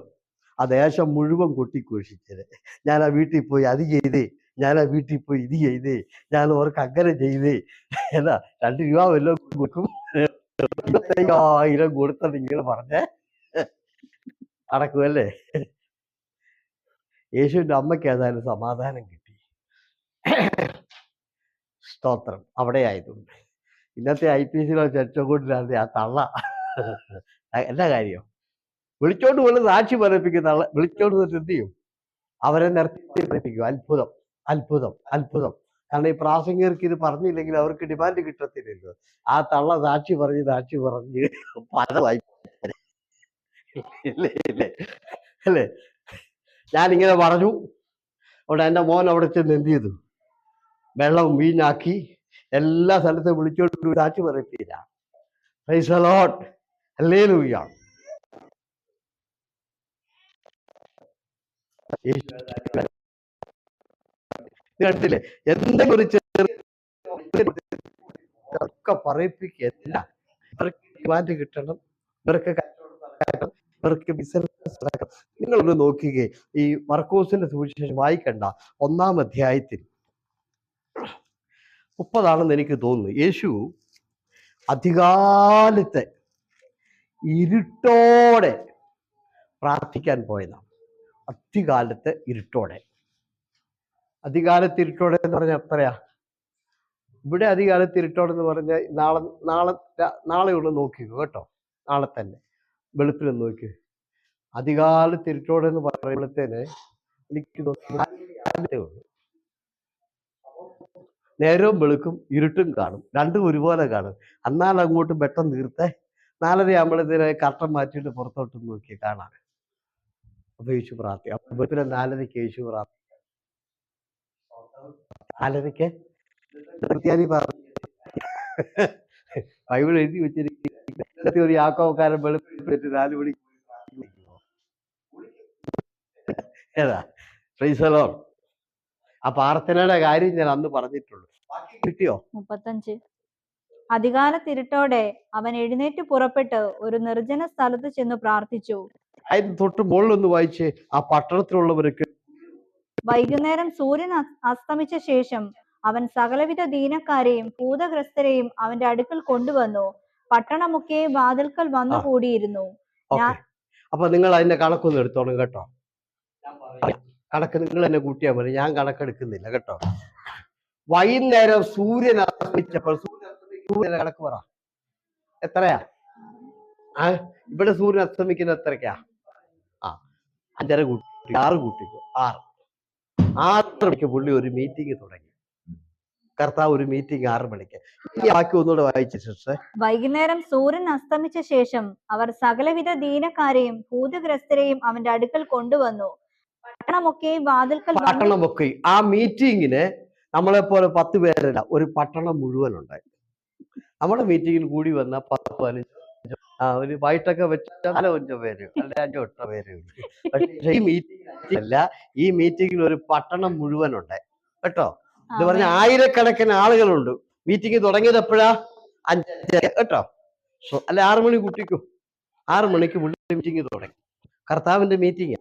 Speaker 1: ആ ദേശം മുഴുവൻ കൊട്ടിഘോഷിച്ചത്. ഞാൻ ആ വീട്ടിൽ പോയി അത് ചെയ്തേ, ഞാൻ ആ വീട്ടിൽ പോയി ഇത് ചെയ്തേ, ഞാൻ അവർക്ക് അങ്ങനെ ചെയ്തേ. എന്നാ 2 രൂപ വല്ലതും കൊടുക്കും, 25,000 കൊടുത്ത നിങ്ങൾ പറഞ്ഞേ നടക്കുമല്ലേ? യേശുവിന്റെ അമ്മയ്ക്ക് ഏതായാലും സമാധാനം കിട്ടി. സ്തോത്രം. അവിടെ ആയതുകൊണ്ട് ഇന്നത്തെ IPC ചർച്ചക്കൂട്ടിലായിരുന്നു ആ തള്ള. എല്ലാ കാര്യം വിളിച്ചോണ്ട് വന്ന് സാക്ഷി പറയിപ്പിക്കുന്ന ആളെ വിളിച്ചോണ്ട് വന്നിട്ട് എന്ത് ചെയ്യും? അവരെ നിർത്തി പറയിപ്പിക്കും. അത്ഭുതം, അത്ഭുതം, അത്ഭുതം. കാരണം ഈ പ്രാസംഗികർക്ക് ഇത് പറഞ്ഞില്ലെങ്കിൽ അവർക്ക് ഡിമാൻഡ് കിട്ടത്തില്ലല്ലോ. ആ തള്ള സാക്ഷി പറഞ്ഞ് പലതായി അല്ലേ? ഞാനിങ്ങനെ പറഞ്ഞു. അവിടെ എൻ്റെ മോൻ അവിടെ ചെന്ന് എന്ത് ചെയ്തു? വെള്ളം വീഞ്ഞാക്കി എല്ലാ സ്ഥലത്തും വിളിച്ചോണ്ട് സാക്ഷി പറയിപ്പില്ല. Praise the lord, hallelujah. കണ്ടില്ലേ? എന്തെങ്കിലും ഒരു ചെറുക്കെ പറയിപ്പിക്കല്ല. ഇവർക്ക് ഡിമാൻഡ് കിട്ടണം, ഇവർക്ക് കച്ചവടം, ഇവർക്ക് ബിസിനസ് നടക്കണം. നിങ്ങളൊന്ന് നോക്കിക്കേ, ഈ മർക്കോസിന്റെ സുവിശേഷം വായിക്കണ്ട 1-ാം അധ്യായത്തിൽ 30 എനിക്ക് തോന്നുന്നു. യേശു അധികാലത്ത് ഇരുട്ടോടെ പ്രാർത്ഥിക്കാൻ പോയതാണ്. അധികാലത്ത് ഇരുട്ടോടെ. അധികാലത്ത് ഇരുട്ടോടെ എന്ന് പറഞ്ഞാൽ എത്രയാ? ഇവിടെ അധികാലത്ത് ഇരുട്ടോടെ എന്ന് പറഞ്ഞാൽ നാളെ ഒന്ന് നോക്കിക്കോ കേട്ടോ. നാളെ തന്നെ വെളുപ്പിലൊന്ന് നോക്കി. അധികാലത്ത് ഇരുട്ടോടെ എന്ന് പറയുമ്പോഴത്തേന് എനിക്ക് തോന്നുന്നു നേരവും വെളുക്കും ഇരുട്ടും കാണും, രണ്ടും ഒരുപോലെ കാണും. എന്നാൽ അങ്ങോട്ട് പെട്ടെന്ന് തീർത്തേ 4:30 ആകുമ്പോഴത്തേന് കർട്ടൻ മാറ്റിയിട്ട് പുറത്തോട്ട് നോക്കി കാണാം. അപ്പൊ യേശു പ്രാർത്ഥി. അപ്പൊ വെളുപ്പിലെ 4:30 യേശു പ്രാർത്ഥി. 4:30 ക്രിസ്ത്യാനി പറഞ്ഞു. ബൈബിൾ എഴുതി വെച്ചിരിക്കുന്ന ഒരു യാക്കോബുകാരൻ വെളുപ്പിട്ട് 4 മണിക്ക് ഏതാ? Price the Lord. ആ പ്രാർത്ഥനയുടെ കാര്യം ഞാൻ അന്ന് പറഞ്ഞിട്ടുള്ളൂ. കിട്ടിയോ?
Speaker 2: 35. അധികാലത്തിരുട്ടോടെ അവൻ എഴുന്നേറ്റ് പുറപ്പെട്ട് ഒരു നിർജ്ജന സ്ഥലത്ത് ചെന്ന് പ്രാർത്ഥിച്ചു.
Speaker 1: അതിന് തൊട്ട് മുകളിലൊന്ന് വായിച്ചേ. ആ പട്ടണത്തിലുള്ളവർക്ക്
Speaker 2: വൈകുന്നേരം സൂര്യൻ അസ്തമിച്ച ശേഷം അവൻ സകലവിധ ദീനക്കാരെയും ഭൂതഗ്രസ്തരെയും അവന്റെ അടുക്കൽ കൊണ്ടുവന്നു. പട്ടണമൊക്കെ വാതിൽക്കൽ വന്നു കൂടിയിരുന്നു.
Speaker 1: അപ്പൊ നിങ്ങൾ അതിന്റെ കണക്കൊന്നും എടുത്തോണം കേട്ടോ. കണക്ക് നിങ്ങൾ എന്നെ കൂട്ടിയാൽ മതി, ഞാൻ കണക്കെടുക്കുന്നില്ല കേട്ടോ. വൈകുന്നേരം സൂര്യൻ അസ്തമിച്ചപ്പോൾ സൂര്യന്റെ കണക്ക് പറ എത്രയാ? ഇവിടെ സൂര്യൻ അസ്തമിക്കുന്ന എത്രയ്ക്കാ? 5:30 കൂട്ടി, 6 കൂട്ടിക്കോ. 6 മണിക്ക് പുള്ളി ഒരു മീറ്റിംഗ് തുടങ്ങി. കർത്താവ് ഒരു മീറ്റിംഗ് 6 മണിക്ക്. ബാക്കി ഒന്നുകൂടെ വായിച്ചു സിസ്റ്റർ.
Speaker 2: വൈകുന്നേരം സൂര്യൻ അസ്തമിച്ച ശേഷം അവർ സകലവിധ ദീനക്കാരെയും ഭൂതഗ്രസ്തരെയും അവന്റെ അടുക്കൽ കൊണ്ടുവന്നു.
Speaker 1: പട്ടണമൊക്കെ ആ മീറ്റിങ്ങിന് നമ്മളെ പോലെ 10 പേരല്ല, ഒരു പട്ടണം മുഴുവൻ ഉണ്ടായി. നമ്മുടെ മീറ്റിങ്ങിൽ കൂടി വന്ന 10-15 ഒരു വൈകിട്ടൊക്കെ വെച്ചാൽ 4-5 പേര് അല്ല 5-8 പേര്. പക്ഷേ ഈ മീറ്റിംഗ് അല്ല, ഈ മീറ്റിങ്ങിൽ ഒരു പട്ടണം മുഴുവൻ ഉണ്ട് കേട്ടോ. എന്ന് പറഞ്ഞാൽ ആയിരക്കണക്കിന് ആളുകളുണ്ട്. മീറ്റിംഗ് തുടങ്ങിയത് എപ്പോഴാ? 5 കേട്ടോ. അല്ല 6 മണി കൂട്ടിക്കോ. 6 മണിക്ക് മീറ്റിംഗ് തുടങ്ങി. കർത്താവിന്റെ മീറ്റിംഗ്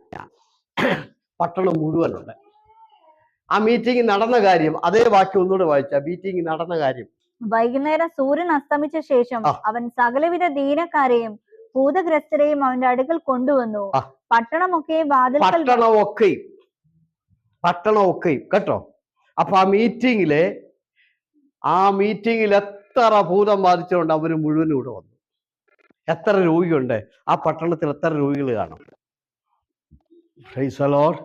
Speaker 1: പട്ടണം മുഴുവനുണ്ട്. ആ മീറ്റിംഗ് നടന്ന കാര്യം അതേ വാക്യം ഒന്നുകൂടെ വായിച്ച. മീറ്റിംഗ് നടന്ന കാര്യം.
Speaker 2: വൈകുന്നേരം സൂര്യൻ അസ്തമിച്ച ശേഷം അവൻ സകലവിധ ദീനക്കാരെയും ഭൂതഗ്രസ്തരെയും അവന്റെ അടുക്കൽ കൊണ്ടുവന്നു. പട്ടണമൊക്കെയും
Speaker 1: കേട്ടോ. അപ്പൊ ആ മീറ്റിംഗിൽ എത്ര ഭൂതം ബാധിച്ചുകൊണ്ട് അവര് മുഴുവനും ഇവിടെ വന്നു. എത്ര രോഗിയുണ്ട് ആ പട്ടണത്തിൽ? എത്ര രോഗികൾ കാണും? Price the Lord.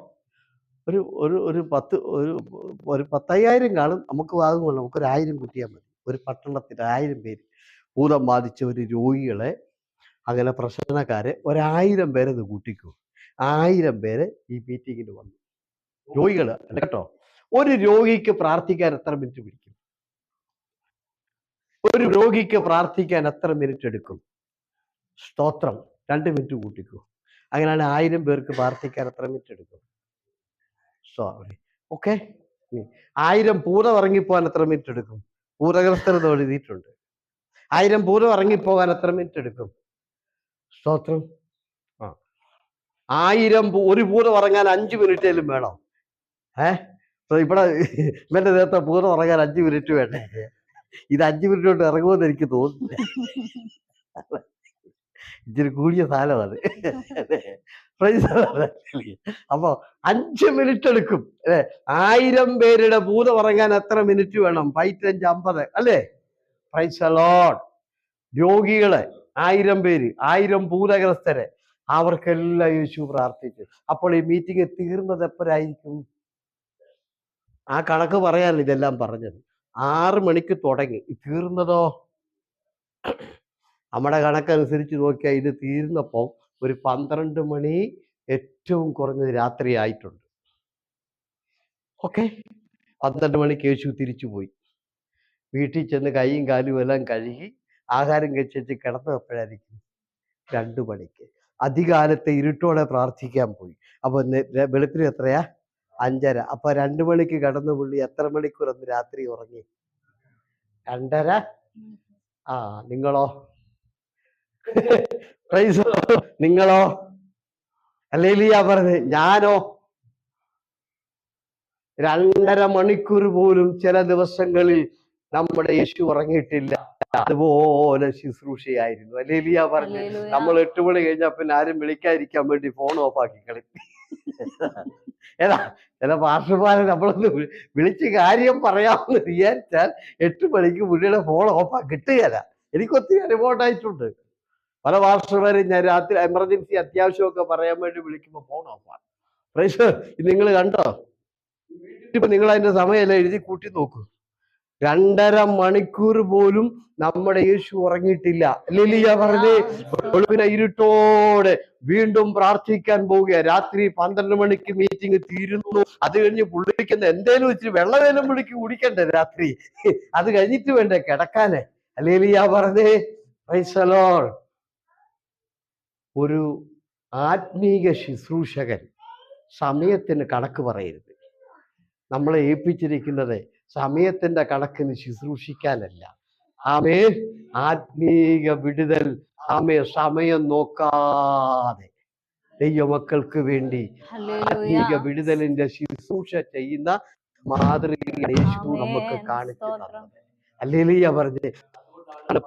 Speaker 1: ഒരു 10,000 കാണും. നമുക്ക് ആകുമ്പോൾ നമുക്കൊരു 1000 കൂട്ടിയാൽ മതി. ഒരു പട്ടണത്തിൽ 1000 പേര് ഭൂതം ബാധിച്ച ഒരു രോഗികളെ, അങ്ങനെ പ്രശ്നക്കാരെ 1000 പേരെ ഇത് കൂട്ടിക്കൂ. 1000 പേര് ഈ മീറ്റിങ്ങിന് വന്നു. രോഗികള് കേട്ടോ. ഒരു രോഗിക്ക് പ്രാർത്ഥിക്കാൻ എത്ര മിനിറ്റ് പിടിക്കും? ഒരു രോഗിക്ക് പ്രാർത്ഥിക്കാൻ എത്ര മിനിറ്റ് എടുക്കും? സ്തോത്രം. 2 മിനിറ്റ് കൂട്ടിക്കൂ. അങ്ങനെയാണ് 1000 പേർക്ക് പ്രാർത്ഥിക്കാൻ എത്ര മിനിറ്റ് എടുക്കും? Sorry, okay. 1000 ഭൂതം ഇറങ്ങിപ്പോകാൻ എത്ര മിനിറ്റ് എടുക്കും? ഭൂതഗ്രസ്തരെന്ന് എഴുതിയിട്ടുണ്ട്. 1000 ഭൂതം ഇറങ്ങിപ്പോകാൻ എത്ര മിനിറ്റ് എടുക്കും? സ്തോത്രം. 1000 ഒരു ഭൂതം ഇറങ്ങാൻ 5 മിനിറ്റേലും വേണം. ഇവിടെ ഇവന്റെ നേരത്തെ ഭൂതം ഇറങ്ങാൻ 5 മിനിറ്റ് വേണ്ടേ? ഇത് 5 മിനിറ്റ് കൊണ്ട് ഇറങ്ങുമെന്ന് എനിക്ക് തോന്നുന്നില്ല. ഇച്ചിരി കൂടിയ സാധനമാണ്. അപ്പൊ 5 മിനിറ്റ് എടുക്കും അല്ലെ? 1000 പേരുടെ ഭൂതം ഇറങ്ങാൻ എത്ര മിനിറ്റ് വേണം? 5 5 50 അല്ലേ? Praise the Lord. രോഗികളെ 1000 പേര്, 1000 ഭൂതഗ്രസ്തരെ അവർക്കെല്ലാം യേശു പ്രാർത്ഥിച്ചു. അപ്പോൾ ഈ മീറ്റിംഗ് തീർന്നത് എപ്പോഴായിരിക്കും? ആ കണക്ക് പറയാനല്ല ഇതെല്ലാം പറഞ്ഞത്. 6 മണിക്ക് തുടങ്ങി, തീർന്നതോ നമ്മുടെ കണക്കനുസരിച്ച് നോക്കിയാൽ ഇത് തീർന്നപ്പോൾ ഒരു 12 മണി ഏറ്റവും കുറഞ്ഞത് രാത്രി ആയിട്ടുണ്ട്. ഓക്കെ, 12 മണിക്ക് യേശു തിരിച്ചു പോയി. വീട്ടിൽ ചെന്ന് കൈയും കാലും എല്ലാം കഴുകി ആഹാരം കഴിച്ചിട്ട് കിടന്നപ്പോഴായിരിക്കും 2 മണിക്ക്. അധികാലത്തെ ഇരുട്ടോടെ പ്രാർത്ഥിക്കാൻ പോയി. അപ്പൊ വെളുപ്പിന് എത്രയാ? 5:30. അപ്പൊ 2 മണിക്ക് കിടന്ന പുള്ളി എത്ര മണിക്കൂർ അന്ന് രാത്രി ഉറങ്ങി? 2:30. ആ, നിങ്ങളോ? നിങ്ങളോ? ഹല്ലേലൂയ പറഞ്ഞേ. ഞാനോ? 2:30 മണിക്കൂർ പോലും ചില ദിവസങ്ങളിൽ നമ്മുടെ യേശു ഉറങ്ങിയിട്ടില്ല. അതുപോലെ ശുശ്രൂഷയായിരുന്നു. ഹല്ലേലൂയ പറഞ്ഞേ. നമ്മൾ 8 മണി കഴിഞ്ഞാൽ പിന്നെ ആരും വിളിക്കാതിരിക്കാൻ വേണ്ടി ഫോൺ ഓഫാക്കി കളി. ഏതാ ചില പാർശ്വമാരെ നമ്മളൊന്ന് വിളിച്ച് കാര്യം പറയാമെന്ന് വിചാരിച്ചാൽ 8 മണിക്ക് പുള്ളിയുടെ ഫോൺ ഓഫാക്കി കിട്ടുകയില്ല. എനിക്ക് ഒത്തിരി അനുഭവമായിട്ടുണ്ട്. പല പാർശ്വമാരും ഞാൻ രാത്രി എമർജൻസി അത്യാവശ്യമൊക്കെ പറയാൻ വേണ്ടി വിളിക്കുമ്പോൾ ഫോൺ ഓഫാണ്. പ്രൈസ് നിങ്ങൾ കണ്ടോ? ഇപ്പൊ നിങ്ങൾ അതിന്റെ സമയമല്ല എഴുതി കൂട്ടി നോക്കൂ. 2:30 മണിക്കൂർ പോലും നമ്മുടെ യേശു ഉറങ്ങിയിട്ടില്ല. ഹല്ലേലൂയ പറഞ്ഞേ. വെളുപ്പിനെ ഇരുട്ടോടെ വീണ്ടും പ്രാർത്ഥിക്കാൻ പോവുക. രാത്രി 12 മണിക്ക് മീറ്റിംഗ് തീരുന്നു. അത് കഴിഞ്ഞ് പുള്ളിക്കുന്ന എന്തേലും ഇച്ചിരി വെള്ളവേലും പുള്ളിക്ക് കുടിക്കണ്ടേ രാത്രി? അത് കഴിഞ്ഞിട്ട് വേണ്ടേ കിടക്കാന്? ഹല്ലേലൂയ പറഞ്ഞേ. Price the Lord. ഒരു ആത്മീക ശുശ്രൂഷകൻ സമയത്തിന് കണക്ക് പറയരുത്. നമ്മളെ ഏൽപ്പിച്ചിരിക്കുന്നത് സമയത്തിന്റെ കണക്കിന് ശുശ്രൂഷിക്കാനല്ല. ആമേൻ. ആത്മീക വിടുതൽ സമയം നോക്കാതെ ദൈവമക്കൾക്ക് വേണ്ടി ആത്മീക വിടുതലിന്റെ ശുശ്രൂഷ ചെയ്യുന്ന മാതൃകയാണ് യേശു നമുക്ക് കാണിച്ചു തന്നത്. ഹല്ലേലൂയ പറഞ്ഞേ.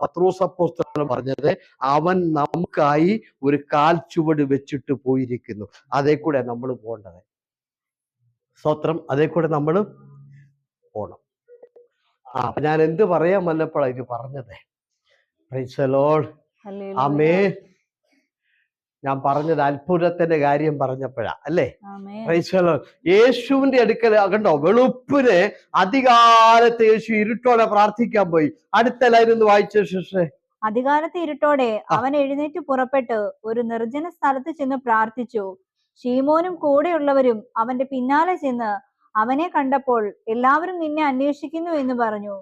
Speaker 1: പത്രോസ് അപ്പോസ്തലൻ പറഞ്ഞത്, അവൻ നമുക്കായി ഒരു കാൽ ചുവട് വെച്ചിട്ട് പോയിരിക്കുന്നു. അതേ കൂടെ നമ്മൾ പോകേണ്ടത്. സ്തോത്രം. അതേ കൂടെ നമ്മൾ പോണം. അപ്പൊ ഞാൻ എന്ത് പറയാൻ വന്നപ്പോഴാണ് ഇത് പറഞ്ഞത്? Praise the lord. ആമേൻ. ഞാൻ പറഞ്ഞത് അത്ഭുതത്തിന്റെ കാര്യം പറഞ്ഞപ്പോഴാ അല്ലേ? Praise the lord. യേശുവിന്റെ അടുക്കൽ കണ്ടോ, വെളുപ്പിന് അധികാലത്ത് യേശു ഇരുട്ടോടെ പ്രാർത്ഥിക്കാൻ പോയി. അടുത്ത ലൈൻ ഒന്ന് വായിച്ച ശേഷേ.
Speaker 2: അധികാലത്തെ ഇരുട്ടോടെ അവൻ എഴുന്നേറ്റ് പുറപ്പെട്ട് ഒരു നിർജ്ജന സ്ഥലത്ത് ചെന്ന് പ്രാർത്ഥിച്ചു. ശീമോനും കൂടെയുള്ളവരും അവന്റെ പിന്നാലെ ചെന്ന് അവനെ കണ്ടപ്പോൾ എല്ലാവരും നിന്നെ അന്വേഷിക്കുന്നു എന്ന് പറഞ്ഞു.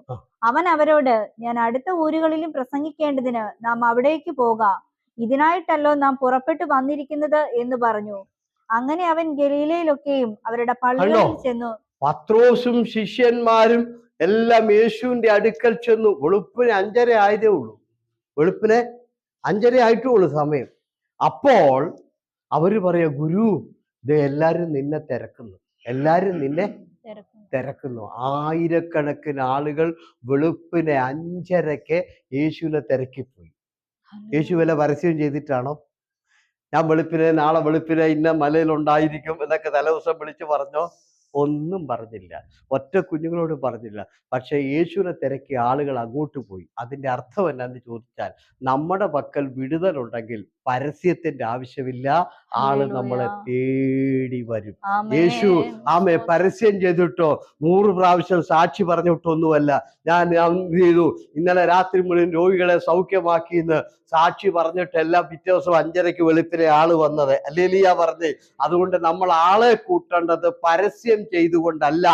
Speaker 2: അവൻ അവരോട്, ഞാൻ അടുത്ത ഊരുകളിലും പ്രസംഗിക്കേണ്ടതിന് നാം അവിടേക്ക് പോകാം. ഇതിനായിട്ടല്ലോ നാം പുറപ്പെട്ടു വന്നിരിക്കുന്നത് എന്ന് പറഞ്ഞു. അങ്ങനെ അവൻ ഗലീലയിലൊക്കെയും അവരുടെ പള്ളികളിൽ ചെന്നു.
Speaker 1: പത്രോസും ശിഷ്യന്മാരും എല്ലാം യേശുവിന്റെ അടുക്കൽ ചെന്നു. വെളുപ്പിന് 5:30 ആയതേ ഉള്ളൂ. വെളുപ്പിന് 5:30 ആയിട്ടേ ഉള്ളൂ സമയം. അപ്പോൾ അവര് പറയാ, ഗുരു, ഇത് എല്ലാരും നിന്നെ തിരക്കുന്നു, എല്ലാരും നിന്നെ തിരക്കുന്നു. ആയിരക്കണക്കിന് ആളുകൾ വെളുപ്പിന് 5:30 യേശുവിനെ തിരക്കിപ്പോയി. യേശു വല്ല പരസ്യം ചെയ്തിട്ടാണോ? ഞാൻ നാളെ വെളുപ്പിനെ ഇന്ന മലയിലുണ്ടായിരിക്കും എന്നൊക്കെ തലേദിവസം വിളിച്ചു പറഞ്ഞോ? ഒന്നും പറഞ്ഞില്ല. ഒറ്റ കുഞ്ഞുങ്ങളോട് പറഞ്ഞില്ല. പക്ഷെ യേശുവിനെ തിരക്കിയ ആളുകൾ അങ്ങോട്ട് പോയി. അതിന്റെ അർത്ഥം എന്നാന്ന് ചോദിച്ചാൽ, നമ്മുടെ പക്കൽ വിടുതലുണ്ടെങ്കിൽ പരസ്യത്തിന്റെ ആവശ്യമില്ല. ആള് നമ്മളെ തേടി വരും. യേശു പരസ്യം ചെയ്തിട്ടോ 100 പ്രാവശ്യം സാക്ഷി പറഞ്ഞിട്ടൊന്നുമല്ല. ഞാൻ എന്ത് ചെയ്തു, ഇന്നലെ രാത്രി മുഴുവൻ രോഗികളെ സൗഖ്യമാക്കിയെന്ന് സാക്ഷി പറഞ്ഞിട്ടെല്ലാം പിറ്റേ ദിവസം 5:30 വെളുപ്പിനെ ആള് വന്നത്. ഹല്ലേലൂയ പറഞ്ഞേ. അതുകൊണ്ട് നമ്മൾ ആളെ കൂട്ടേണ്ടത് പരസ്യം ചെയ്തുകൊണ്ടല്ല.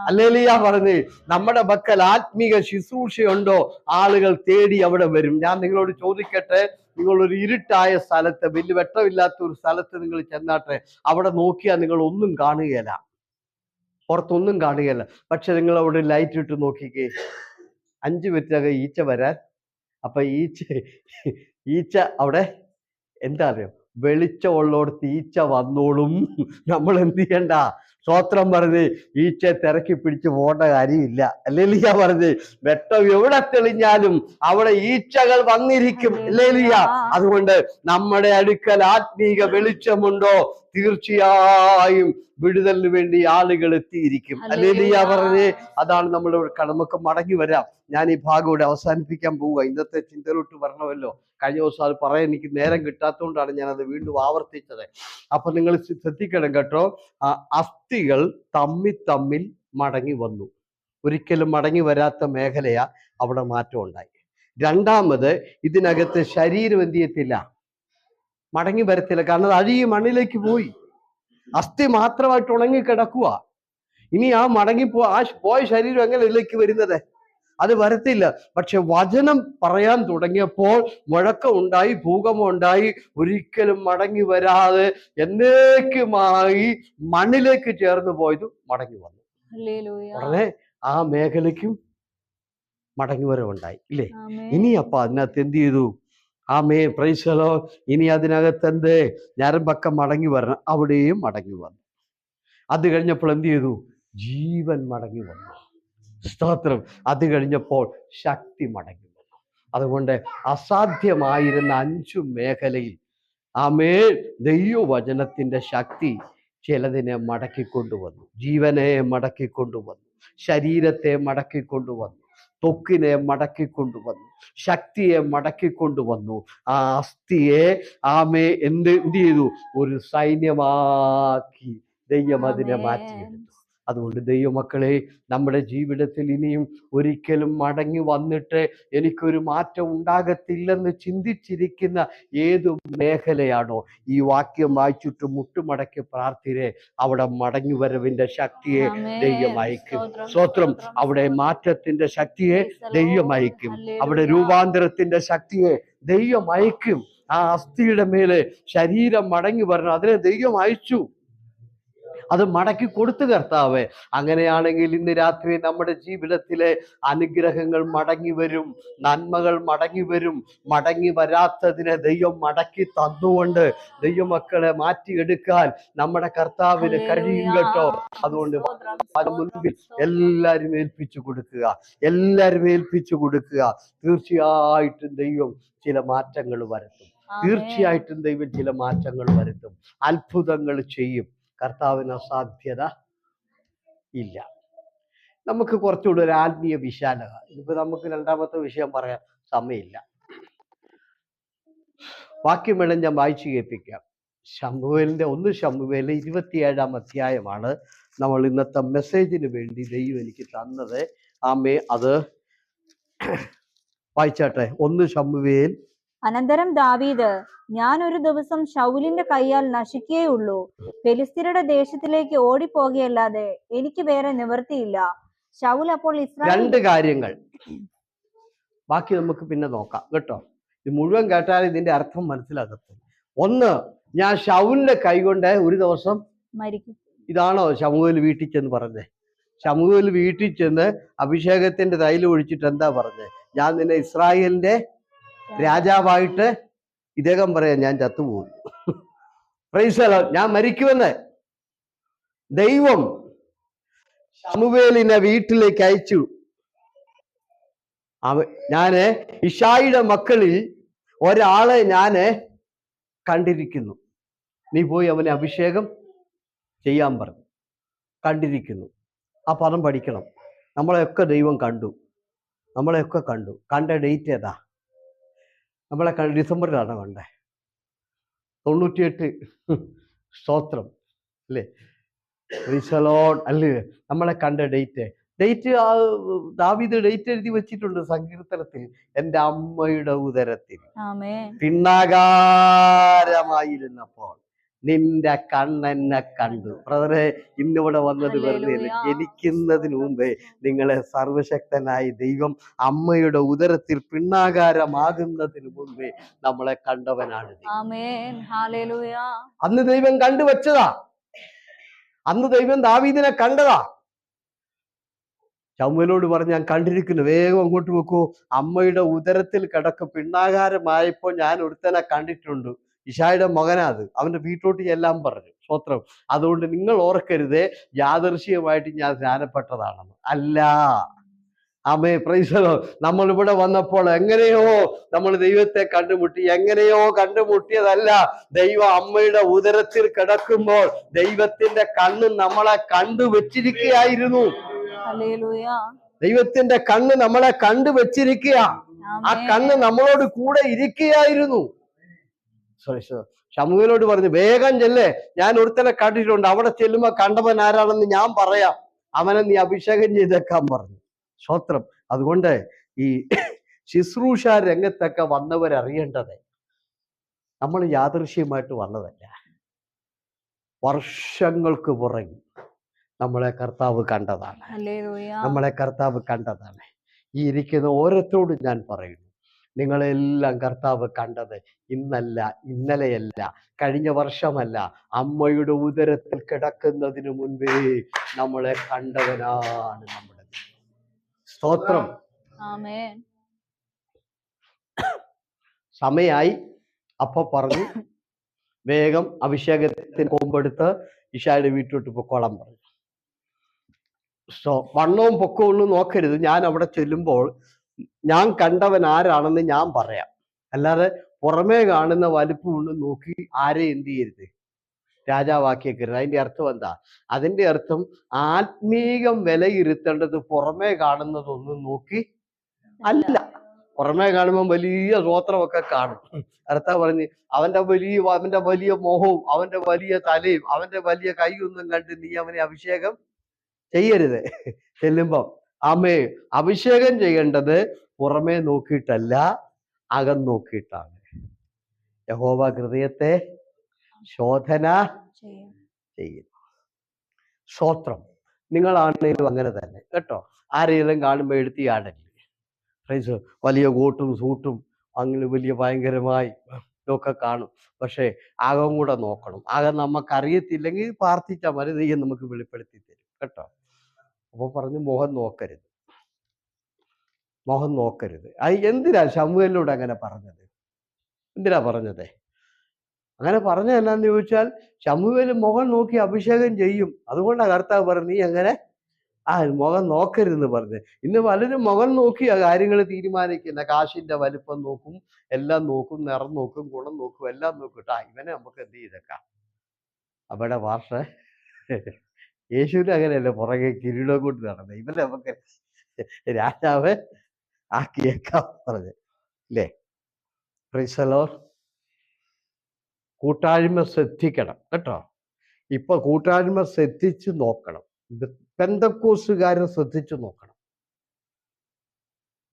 Speaker 1: ഹല്ലേലൂയ പറഞ്ഞേ. നമ്മുടെ പക്കൽ ആത്മീക ശുശ്രൂഷയുണ്ടോ, ആളുകൾ തേടി അവിടെ വരും. ഞാൻ നിങ്ങളോട് ചോദിക്കട്ടെ, നിങ്ങളൊരു ഇരുട്ടായ സ്ഥലത്ത്, വലിയ വെട്ടമില്ലാത്ത ഒരു സ്ഥലത്ത് നിങ്ങൾ ചെന്നാട്ടെ, അവിടെ നോക്കിയാൽ നിങ്ങൾ ഒന്നും കാണുകയില്ല, പുറത്തൊന്നും കാണുകയില്ല. പക്ഷെ നിങ്ങൾ അവിടെ ലൈറ്റ് ഇട്ട് നോക്കിക്കേ, 5 മിനിറ്റിനകം ഈച്ച വരാൻ. അപ്പൊ ഈച്ച അവിടെ എന്താ അറിയോ, വെളിച്ചമുള്ളോടത്ത് ഈച്ച വന്നോളും. നമ്മൾ എന്ത് ചെയ്യണ്ട? സ്തോത്രം പറഞ്ഞ് ഈച്ച തിരക്കി പിടിച്ച് പോകേണ്ട കാര്യമില്ല. ഹല്ലേലൂയ പറഞ്ഞ്. വെട്ടം എവിടെ തെളിഞ്ഞാലും അവിടെ ഈച്ചകൾ വന്നിരിക്കും. ഹല്ലേലൂയ. അതുകൊണ്ട് നമ്മുടെ അടുക്കൽ ആത്മീക വെളിച്ചമുണ്ടോ, തീർച്ചയായും വിടുതലിന് വേണ്ടി ആളുകൾ എത്തിയിരിക്കും. ഹല്ലേലൂയ പറഞ്ഞ്. അതാണ് നമ്മൾ നമുക്ക് മടങ്ങി വരാം. ഞാൻ ഈ ഭാഗം ഇവിടെ അവസാനിപ്പിക്കാൻ പോവുക. ഇന്നത്തെ ചിന്തയിലോട്ട് വരണമല്ലോ. കഴിഞ്ഞ ദിവസം അത് പറയാൻ എനിക്ക് നേരം കിട്ടാത്തതുകൊണ്ടാണ് ഞാൻ അത് വീണ്ടും ആവർത്തിച്ചത്. അപ്പൊ നിങ്ങൾ ശ്രദ്ധിക്കണം കേട്ടോ. അസ്ഥികൾ തമ്മിൽ മടങ്ങി വന്നു. ഒരിക്കലും മടങ്ങി വരാത്ത മേഖലയാ അവിടെ മാറ്റം ഉണ്ടായി. രണ്ടാമത്, ഇതിനകത്ത് ശരീരം എന്ത് ചെയ്യത്തില്ല, മടങ്ങി വരത്തില്ല. കാരണം അത് അഴുകി മണ്ണിലേക്ക് പോയി. അസ്ഥി മാത്രമായിട്ട് ഉണങ്ങി കിടക്കുക. ഇനി ആ പോയ ശരീരം എങ്ങനെ ഇതിലേക്ക് വരുന്നത്? അത് വരത്തില്ല. പക്ഷെ വചനം പറയാൻ തുടങ്ങിയപ്പോൾ മുഴക്കം ഉണ്ടായി, ഭൂകമ്പം ഉണ്ടായി. ഒരിക്കലും മടങ്ങി വരാതെ എന്നേക്കുമായി മണ്ണിലേക്ക് ചേർന്ന് പോയത് മടങ്ങി വന്നു. ഉടനെ ആ മേഖലയ്ക്കും മടങ്ങി വരവുണ്ടായി ഇല്ലേ? ഇനി അപ്പൊ അതിനകത്ത് എന്ത് ചെയ്തു? Price the Lord. ഇനി അതിനകത്ത് എന്ത്? ഞരമ്പൊക്കെ മടങ്ങി വരണം. അവിടെയും മടങ്ങി വന്നു. അത് കഴിഞ്ഞപ്പോൾ എന്ത് ചെയ്തു? ജീവൻ മടങ്ങി വന്നു. സ്തോത്രം. അത് കഴിഞ്ഞപ്പോൾ ശക്തി മടങ്ങി വന്നു. അതുകൊണ്ട് അസാധ്യമായിരുന്ന 5 മേഖലയിൽ ദൈവവചനത്തിന്റെ ശക്തി ചിലതിനെ മടക്കിക്കൊണ്ടുവന്നു. ജീവനെ മടക്കിക്കൊണ്ടുവന്നു, ശരീരത്തെ മടക്കിക്കൊണ്ടുവന്നു, ത്വക്കിനെ മടക്കിക്കൊണ്ടുവന്നു, ശക്തിയെ മടക്കിക്കൊണ്ടുവന്നു. ആ അസ്ഥിയെ എന്ത് ചെയ്തു? ഒരു സൈന്യമാക്കി ദൈവം അതിനെ മാറ്റിയെടുത്തു. അതുകൊണ്ട് ദൈവമക്കളെ, നമ്മുടെ ജീവിതത്തിൽ ഇനിയും ഒരിക്കലും മടങ്ങി വന്നിട്ട് എനിക്കൊരു മാറ്റം ഉണ്ടാകത്തില്ലെന്ന് ചിന്തിച്ചിരിക്കുന്ന ഏതു മേഖലയാണോ, ഈ വാക്യം വായിച്ചിട്ട് മുട്ടുമടക്കി പ്രാർത്ഥിരെ, അവിടെ മടങ്ങി വരവിന്റെ ശക്തിയെ ദൈവം അയക്കും. സ്തോത്രം. അവിടെ മാറ്റത്തിന്റെ ശക്തിയെ ദൈവം അയക്കും. അവിടെ രൂപാന്തരത്തിന്റെ ശക്തിയെ ദൈവം അയക്കും. ആ അസ്ഥിയുടെ മേലെ ശരീരം മടങ്ങി വരണം. അതിനെ ദൈവം അയച്ചു. അത് മടക്കി കൊടുത്തു കർത്താവേ. അങ്ങനെയാണെങ്കിൽ ഇന്ന് രാത്രി നമ്മുടെ ജീവിതത്തിലെ അനുഗ്രഹങ്ങൾ മടങ്ങി വരും, നന്മകൾ മടങ്ങി വരും. മടങ്ങി വരാത്തതിനെ ദൈവം മടക്കി തന്നുകൊണ്ട് ദൈവമക്കളെ മാറ്റിയെടുക്കാൻ നമ്മുടെ കർത്താവിന് കഴിയും കേട്ടോ. അതുകൊണ്ട് മുൻപിൽ എല്ലാവരും ഏൽപ്പിച്ചു കൊടുക്കുക, എല്ലാവരും ഏൽപ്പിച്ചു കൊടുക്കുക. തീർച്ചയായിട്ടും ദൈവം ചില മാറ്റങ്ങൾ വരുത്തും. തീർച്ചയായിട്ടും ദൈവം ചില മാറ്റങ്ങൾ വരുത്തും. അത്ഭുതങ്ങൾ ചെയ്യും. കർത്താവിന് അസാധ്യത ഇല്ല. നമുക്ക് കുറച്ചുകൂടി ഒരു ആത്മീയ വിശാലത. ഇപ്പൊ നമുക്ക് രണ്ടാമത്തെ വിഷയം പറയാൻ സമയമില്ല. വാക്യം വേണം, ഞാൻ വായിച്ചു കേൾപ്പിക്കാം. ശമൂവേലിന്റെ 1 ശമൂവേൽ 27 അധ്യായമാണ് നമ്മൾ ഇന്നത്തെ മെസ്സേജിന് വേണ്ടി ദൈവം എനിക്ക് തന്നത്. അത് വായിച്ചാട്ടെ. 1 ശമൂവേൽ.
Speaker 2: അനന്തരം ദാവീദ്, ഞാൻ ഒരു ദിവസം ശൗലിന്റെ കൈയാൽ നശിക്കുകയുള്ളൂ, ഫെലിസ്ത്യരുടെ ദേശത്തിലേക്ക് ഓടിപ്പോകുകയല്ലാതെ എനിക്ക് വേറെ നിവൃത്തിയില്ല. ശൗൽ അപ്പോൾ ഇസ്രായേൽ.
Speaker 1: 2 കാര്യങ്ങൾ, ബാക്കി നമുക്ക് പിന്നെ നോക്കാം കേട്ടോ. ഇത് മുഴുവൻ കേട്ടാൽ ഇതിന്റെ അർത്ഥം മനസ്സിലാകത്തില്ല. 1, ഞാൻ ശൗലിന്റെ കൈ കൊണ്ട് ഒരു ദിവസം
Speaker 2: മരിക്കും.
Speaker 1: ഇതാണോ ശമൂവേൽ വീട്ടിൽ ചെന്ന് പറഞ്ഞേ? ശമൂവേൽ വീട്ടിൽ ചെന്ന് അഭിഷേകത്തിന്റെ തൈലം ഒഴിച്ചിട്ട് എന്താ പറഞ്ഞേ? ഞാൻ നിന്നെ ഇസ്രായേലിന്റെ രാജാവായിട്ട്, ഇദ്ദേഹം പറയാം ഞാൻ ചത്തുപോകും, പ്രൈസ് ദി ലോർഡ്, ഞാൻ മരിക്കുമെന്ന് ദൈവം ശമൂവേലിനെ വീട്ടിലേക്ക് അയച്ചു. ഞാന് ഇശായിയുടെ മക്കളിൽ ഒരാളെ ഞാന് കണ്ടിരിക്കുന്നു, നീ പോയി അവനെ അഭിഷേകം ചെയ്യാൻ പറഞ്ഞു. കണ്ടിരിക്കുന്നു. ആ പദം പഠിക്കണം. നമ്മളെയൊക്കെ ദൈവം കണ്ടു, നമ്മളെയൊക്കെ കണ്ടു. കണ്ട ഡേറ്റ് ഏതാ? നമ്മളെ ഡിസംബറിലാണ് കണ്ടേ. 98. സ്തോത്രം അല്ലേ? അല്ലേ? നമ്മളെ കണ്ട ഡേറ്റ് ദാവീദ് ഡേറ്റ് എഴുതി വെച്ചിട്ടുണ്ട് സങ്കീർത്തനത്തിൽ. എൻ്റെ അമ്മയുടെ ഉദരത്തിൽ പിണ്ണാകാരമായിരുന്നപ്പോൾ നിന്റെ കണ്ണെന്നെ കണ്ടു. ബ്രദറെ, ഇന്നിവിടെ വന്നത് വെറുതെ ജനിക്കുന്നതിന് മുമ്പേ നിങ്ങളെ സർവശക്തനായ ദൈവം അമ്മയുടെ ഉദരത്തിൽ പിണ്ണാകാരമാകുന്നതിന് മുമ്പേ നമ്മളെ കണ്ടവനാണ്. അന്ന് ദൈവം കണ്ടുവച്ചതാ. അന്ന് ദൈവം ദാവീദിനെ കണ്ടതാ. ശമൂവേലോട് പറഞ്ഞ് ഞാൻ കണ്ടിരിക്കുന്നു, വേഗം അങ്ങോട്ട് വെക്കൂ. അമ്മയുടെ ഉദരത്തിൽ കിടക്കും പിണ്ണാകാരമായപ്പോൾ ഞാൻ ഒരുത്തനെ കണ്ടിട്ടുണ്ട്. ഇശായിയുടെ മകനാ അത്. അവന്റെ വീട്ടോട്ട് ചെല്ലാൻ പറഞ്ഞു. സ്തോത്രം. അതുകൊണ്ട് നിങ്ങൾ ഓർക്കരുതേ യാദൃശ്ചികമായിട്ട് ഞാൻ സ്നാനപ്പെട്ടതാണെന്ന്. അല്ല, ആമേ, പ്രൈസ് ദി ലോർഡ്. നമ്മൾ ഇവിടെ വന്നപ്പോൾ എങ്ങനെയോ നമ്മൾ ദൈവത്തെ കണ്ടുമുട്ടി. എങ്ങനെയോ കണ്ടുമുട്ടിയതല്ല, ദൈവ അമ്മയുടെ ഉദരത്തിൽ കിടക്കുമ്പോൾ ദൈവത്തിന്റെ കണ്ണ് നമ്മളെ കണ്ടു വെച്ചിരിക്കുകയായിരുന്നു.
Speaker 2: ഹല്ലേലൂയ.
Speaker 1: ദൈവത്തിന്റെ കണ്ണ് നമ്മളെ കണ്ടു വെച്ചിരിക്കുക. ആ കണ്ണ് നമ്മളോട് കൂടെ ഇരിക്കുകയായിരുന്നു. ശമൂവേലോട് പറഞ്ഞു, വേഗം ചെല്ലേ, ഞാൻ ഒരുത്തനെ കണ്ടിട്ടുണ്ട്, അവിടെ ചെല്ലുമ്പോ കണ്ടവൻ ആരാണെന്ന് ഞാൻ പറയാം, അവനെ നീ അഭിഷേകം ചെയ്തേക്കാൻ പറഞ്ഞു. സ്തോത്രം. അതുകൊണ്ട് ഈ ശുശ്രൂഷ രംഗത്തൊക്കെ വന്നവരറിയേണ്ടത്, നമ്മൾ യാദൃശ്യമായിട്ട് വന്നതല്ല. വർഷങ്ങൾക്ക് പുറകെ നമ്മളെ കർത്താവ് കണ്ടതാണ്. നമ്മളെ കർത്താവ് കണ്ടതാണ്. ഈ ഇരിക്കുന്ന ഓരോരുത്തരോടും ഞാൻ പറയുന്നു, നിങ്ങളെല്ലാം കർത്താവ് കണ്ടത് ഇന്നല്ല, ഇന്നലെയല്ല, കഴിഞ്ഞ വർഷമല്ല, അമ്മയുടെ ഉദരത്തിൽ കിടക്കുന്നതിന് മുൻപേ നമ്മളെ കണ്ടവനാണ് നമ്മുടെ. സ്തോത്രം. സമയായി. അപ്പൊ പറഞ്ഞു, വേഗം അഭിഷേകത്തിന് കൊമ്പെടുത്ത് ഇഷായുടെ വീട്ടിലോട്ട് പൊക്കോളം പറഞ്ഞു. വണ്ണവും പൊക്കവും ഒന്നും നോക്കരുത്. ഞാൻ അവിടെ ചെല്ലുമ്പോൾ ഞാൻ കണ്ടവൻ ആരാണെന്ന് ഞാൻ പറയാം, അല്ലാതെ പുറമേ കാണുന്ന വലിപ്പം ഒന്ന് നോക്കി ആരെ എന്ത് ചെയ്യരുത്, രാജാവാക്കിയേക്കരുത്. അതിന്റെ അർത്ഥം എന്താ? അതിന്റെ അർത്ഥം ആത്മീകം വിലയിരുത്തേണ്ടത് പുറമേ കാണുന്നതൊന്നും നോക്കി അല്ല. പുറമേ കാണുമ്പോൾ വലിയ സ്വോത്രമൊക്കെ കാണും. കർത്താവ് പറഞ്ഞ്, അവന്റെ വലിയ മോഹവും അവന്റെ വലിയ തലയും അവന്റെ വലിയ കൈയൊന്നും കണ്ട് നീ അവനെ അഭിഷേകം ചെയ്യരുത്. ചെല്ലുമ്പം ആമേ, അഭിഷേകം ചെയ്യേണ്ടത് പുറമേ നോക്കിയിട്ടല്ല, അകം നോക്കിയിട്ടാണ്. യഹോവ ഹൃദയത്തെ ശോധന ചെയ്യുന്നു. സ്തോത്രം. നിങ്ങളാണെങ്കിലും അങ്ങനെ തന്നെ കേട്ടോ. ആരെങ്കിലും കാണുമ്പോൾ എടുത്തിയാടല്ലേ. ഫ്രണ്ട്സ്, വലിയ കോട്ടും സൂട്ടും അങ്ങനെ വലിയ ഭയങ്കരമായി ഒക്കെ കാണും. പക്ഷെ അകം കൂടെ നോക്കണം. അകം നമുക്കറിയത്തില്ലെങ്കിൽ പ്രാർത്ഥിച്ചാൽ മതി, ദൈവം നമുക്ക് വെളിപ്പെടുത്തി തരും കേട്ടോ. അപ്പൊ പറഞ്ഞു, മുഖം നോക്കരുത്, മുഖം നോക്കരുത്. അത് എന്തിനാ ശമൂവേലിനോട് അങ്ങനെ പറഞ്ഞത്? എന്തിനാ പറഞ്ഞത്? അങ്ങനെ പറഞ്ഞ എന്നാന്ന് ചോദിച്ചാൽ, ശമൂവേല് മുഖം നോക്കി അഭിഷേകം ചെയ്യും. അതുകൊണ്ടാണ് കർത്താവ് പറഞ്ഞു, നീ അങ്ങനെ മുഖം നോക്കരുതെന്ന് പറഞ്ഞ്. ഇന്ന് പലരും മുഖം നോക്കി ആ കാര്യങ്ങൾ തീരുമാനിക്കുന്ന. കാശിന്റെ വലിപ്പം നോക്കും, എല്ലാം നോക്കും, നിറം നോക്കും, ഗുണം നോക്കും, എല്ലാം നോക്കും. ഇവനെ നമുക്ക് എന്ത് ചെയ്തേക്കാം? അവിടെ ഭാഷ യേശുവിന് അങ്ങനെയല്ല, പുറകെ കിരീടം കൊണ്ട് നടന്നത്. ഇവനെ നമുക്ക് രാജാവ് ആക്കിയേക്കാം പറഞ്ഞ് അല്ലേ? Praise the Lord. കൂട്ടായ്മ ശ്രദ്ധിക്കണം കേട്ടോ. ഇപ്പൊ കൂട്ടായ്മ ശ്രദ്ധിച്ചു നോക്കണം. പെന്തക്കോസ്തുകാരെ ശ്രദ്ധിച്ചു നോക്കണം.